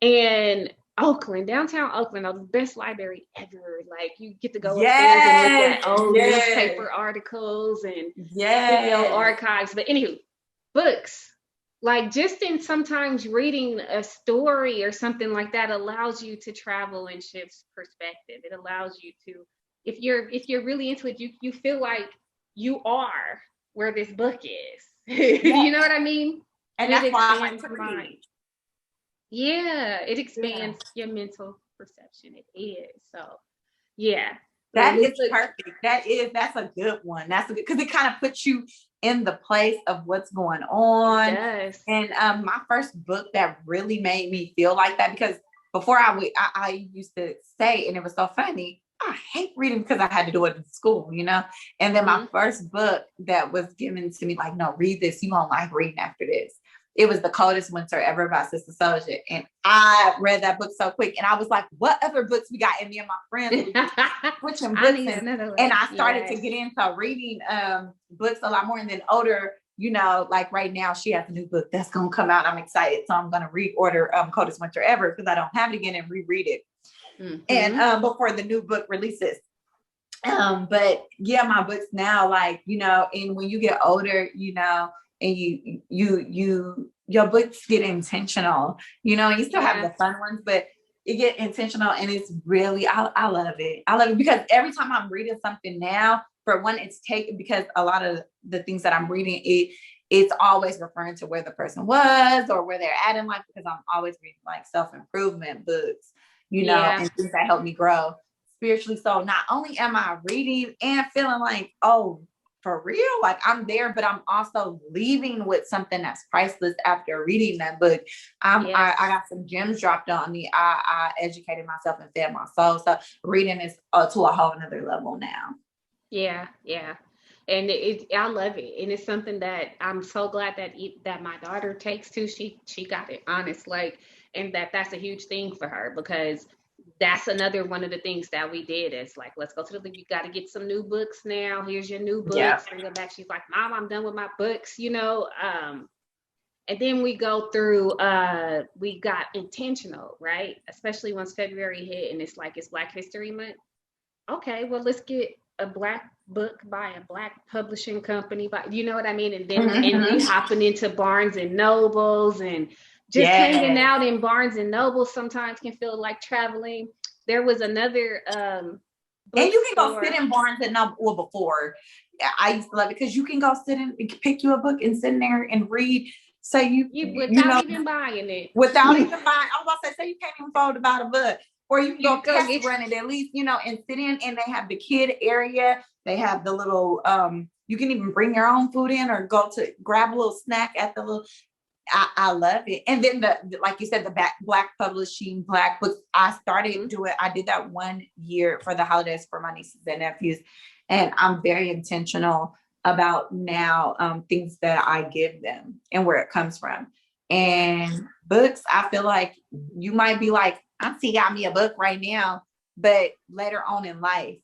And Oakland, downtown Oakland, the best library ever. Like, you get to go upstairs and look at old newspaper articles and video archives. But anywho, books. Like, just in sometimes reading a story or something like that allows you to travel and shift perspective. It allows you to, if you're really into it, you feel like you are where this book is. You know what I mean? And that's why I like to read. Yeah, it expands your mental perception. It is. So, yeah. That is perfect. That's a good one. That's a good, because it kind of puts you in the place of what's going on. Yes. And my first book that really made me feel like that, because before I used to say, and it was so funny, I hate reading because I had to do it in school, you know? And then my first book that was given to me, like, no, read this. You won't like reading after this. It was The Coldest Winter Ever by Sister Soldier. And I read that book so quick. And I was like, what other books we got? And me and my friends switching books. And I started to get into reading books a lot more. And then older, you know, like right now she has a new book that's going to come out. I'm excited. So I'm going to reorder Coldest Winter Ever because I don't have it again and reread it. And before the new book releases. But yeah, my books now, like, you know, and when you get older, you know, and your books get intentional, you know, and you still have the fun ones, but you get intentional, and it's really, I love it. I love it because every time I'm reading something now, for one, it's taken because a lot of the things that I'm reading, it's always referring to where the person was or where they're at in life, because I'm always reading like self-improvement books, you know, and things that help me grow spiritually. So not only am I reading and feeling like, oh, for real, like I'm there, but I'm also leaving with something that's priceless after reading that book. I got some gems dropped on me. I educated myself and fed my soul. So reading is to a whole nother level now. Yeah. And I love it. And it's something that I'm so glad that my daughter takes to. She got it honest, like, and that's a huge thing for her, because that's another one of the things that we did is like, let's go to we got to get some new books now. Here's your new books. Bring them back. She's like, Mom, I'm done with my books, you know? And then we go through, we got intentional, right? Especially once February hit and it's like, it's Black History Month. Okay, well, let's get a Black book by a Black publishing company, you know what I mean? And then and we hopping into Barnes and Nobles, and just hanging out in Barnes and Noble sometimes can feel like traveling. There was another and you can go sit in Barnes and Noble. Well, before I used to love it because you can go sit in, pick you a book and sit in there and read. So without even buying it. Without even buying, I was about to say you can't even afford to buy the book. Or you can go test run it at least, you know, and sit in, and they have the kid area. They have the little, you can even bring your own food in or go to grab a little snack at the little, I love it. And then like you said, the Black publishing, Black books, I did that 1 year for the holidays for my nieces and nephews. And I'm very intentional about now things that I give them and where it comes from. And books, I feel like you might be like, Auntie got me a book right now, but later on in life,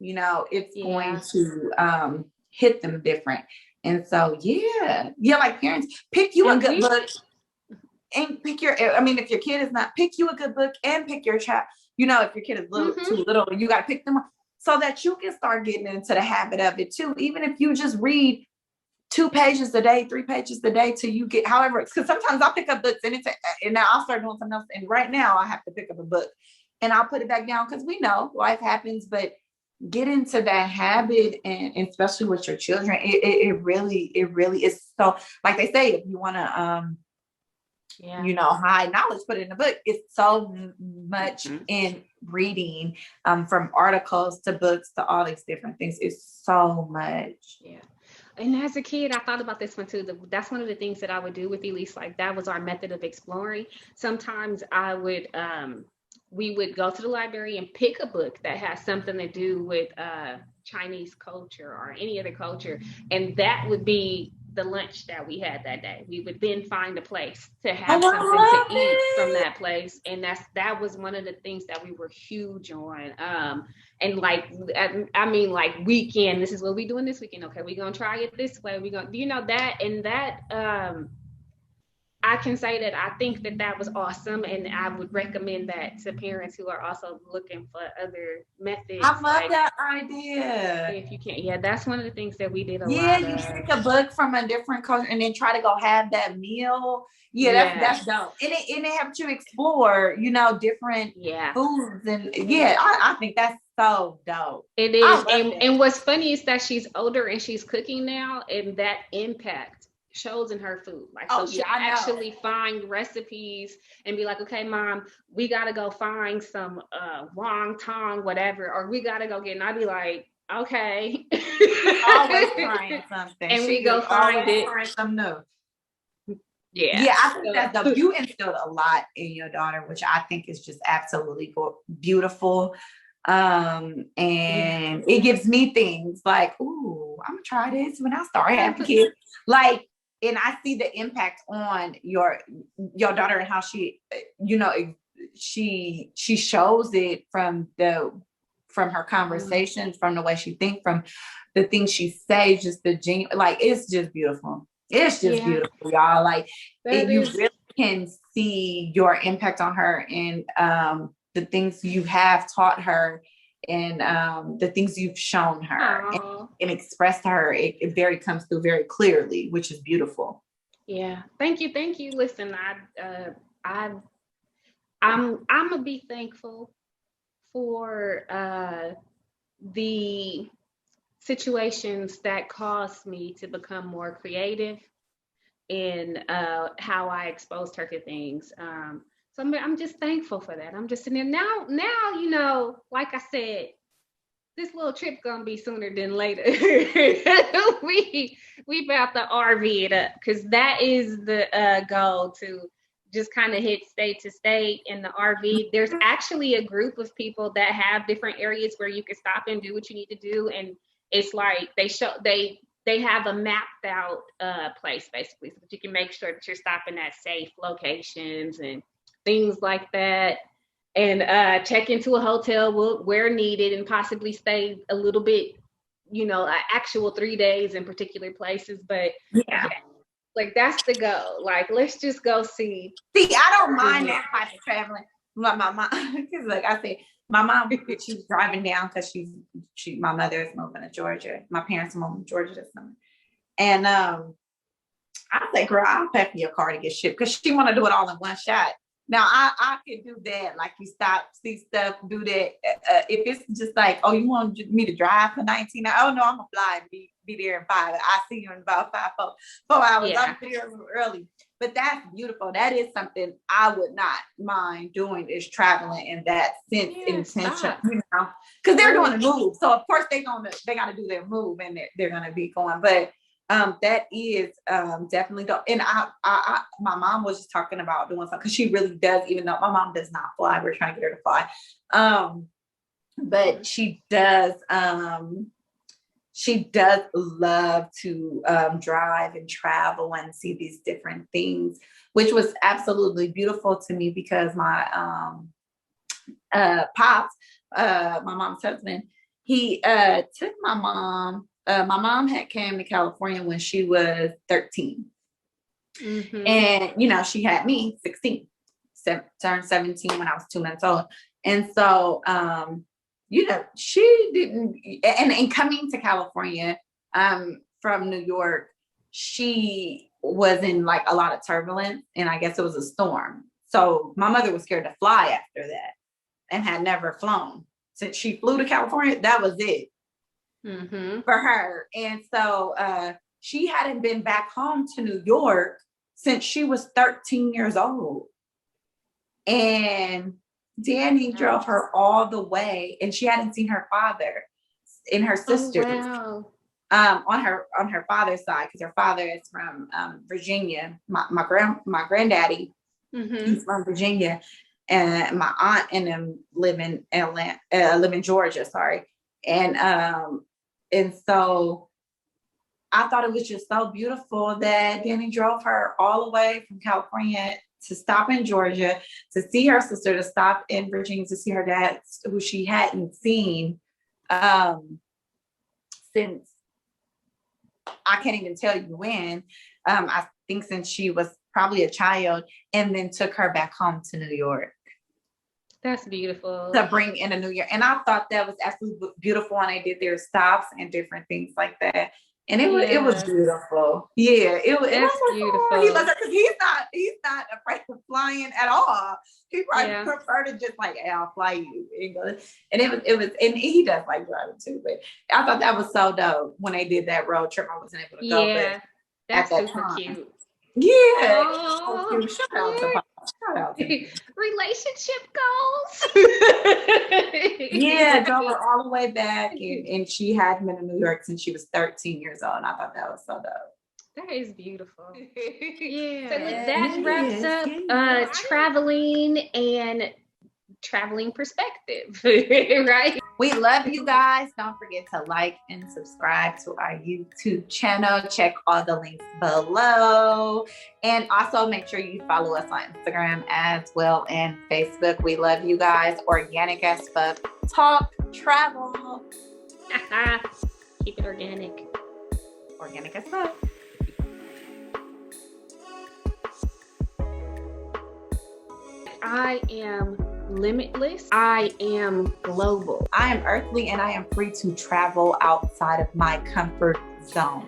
you know, it's going to hit them different. And so, like parents, pick you a good book and pick if your kid is not, pick you a good book and pick your child, you know, if your kid is too little, you got to pick them up so that you can start getting into the habit of it too. Even if you just read 2 pages a day, 3 pages a day till you get, however, because sometimes I'll pick up books and now I'll start doing something else. And right now I have to pick up a book and I'll put it back down because we know life happens, but get into that habit, and especially with your children, it really is. So like they say, if you want to, you know, high knowledge, put it in a book. It's so much in reading, from articles to books to all these different things. It's so much. Yeah. And as a kid, I thought about this one too. That's one of the things that I would do with Elise. Like that was our method of exploring. Sometimes we would go to the library and pick a book that has something to do with Chinese culture or any other culture. And that would be the lunch that we had that day. We would then find a place to have something to eat from that place. And that was one of the things that we were huge on. And like, I mean, like weekend, this is what we doing this weekend. Okay, we're going to try it this way. We're going to, you know, that, and that, I can say that I think that was awesome, and I would recommend that to parents who are also looking for other methods. I love that idea. If you can, that's one of the things that we did a lot. You pick a book from a different culture and then try to go have that meal. That's dope. And it helps you explore, you know, different foods, and I think that's so dope. It is, and what's funny is that she's older and she's cooking now, and that impact shows in her food. Like, so she actually find recipes and be like, okay, Mom, we got to go find some wonton, whatever, or we got to go get, and I'd be like, okay. Always trying something. And we go find it. Trying something new. Yeah, I think that's dope. You instilled a lot in your daughter, which I think is just absolutely beautiful. And it gives me things like, ooh, I'm gonna try this when I start having kids. Like, and I see the impact on your daughter and how she, you know, she shows it from her conversations, from the way she thinks, from the things she says, just the genuine, like, it's just beautiful. It's just beautiful, y'all. Like, you really can see your impact on her, and the things you have taught her, and the things you've shown her and expressed to her. It very comes through very clearly, which is beautiful. Yeah, thank you. Listen, I'm gonna be thankful for the situations that caused me to become more creative in how I exposed her to things. So I'm just thankful for that. I'm just sitting there now, you know, like I said, this little trip gonna be sooner than later. we about to RV it up, because that is the goal, to just kind of hit state to state in the RV. There's actually a group of people that have different areas where you can stop and do what you need to do, and it's like they have a mapped out place, basically, so that you can make sure that you're stopping at safe locations and things like that, and check into a hotel where needed, and possibly stay a little bit, you know, actual 3 days in particular places. But yeah, like, that's the goal. Like, let's just go see. I don't mind that type of traveling. My mom, because like I said, my mom, she's driving down because my mother is moving to Georgia. My parents are moving to Georgia this summer. And I say, girl, I'll pay for your car to get shipped, because she want to do it all in one shot. Now, I can do that. Like, you stop, see stuff, do that. If it's just like, oh, you want me to drive for 19 hours? Oh, no, I'm going to fly and be there in 5. I see you in about 4 hours. Yeah. I'm there early. But that's beautiful. That is something I would not mind doing, is traveling in that sense, intention, you know, because they're going to move. So, of course, they got to do their move, and they're going to be going. But that is definitely dope. And I my mom was just talking about doing something, because she really does, even though my mom does not fly, we're trying to get her to fly, but she does love to drive and travel and see these different things, which was absolutely beautiful to me, because my pops, my mom's husband, he took my mom. My mom had came to California when she was 13. Mm-hmm. And, you know, she had me 16, turned 17 when I was 2 months old. And so, you know, she didn't, and coming to California from New York, she was in like a lot of turbulence, and I guess it was a storm. So my mother was scared to fly after that, and had never flown. Since she flew to California, that was it. Mm-hmm. For her. And so she hadn't been back home to New York since she was 13 years old. And Danny drove her all the way, and she hadn't seen her father and her sisters on her father's side, because her father is from Virginia. My granddaddy, he's from Virginia, and my aunt and them live in Georgia, and so I thought it was just so beautiful that Danny drove her all the way from California to stop in Georgia, to see her sister, to stop in Virginia, to see her dad, who she hadn't seen since, I can't even tell you when, I think since she was probably a child, and then took her back home to New York. That's beautiful. To bring in a New Year. And I thought that was absolutely beautiful when they did their stops and different things like that. And it was beautiful. Yeah, it was beautiful. Oh, he loves her, because he's not afraid of flying at all. He probably prefer to just like, hey, I'll fly you. And it was, and he does like driving too. But I thought that was so dope when they did that road trip. I wasn't able to go. Yeah, that's super cute. Yeah. Oh, shout out to Pop. Shout out to relationship goals. Yeah, drove her all the way back, and she hadn't been in New York since she was 13 years old, and I thought that was so dope. That is beautiful. Yeah. So that wraps up traveling and traveling perspective, right? We love you guys. Don't forget to like and subscribe to our YouTube channel. Check all the links below. And also make sure you follow us on Instagram as well and Facebook. We love you guys. Organic as fuck. Talk travel. Keep it organic. Organic as fuck. I am limitless. I am global. I am earthly and I am free to travel outside of my comfort zone.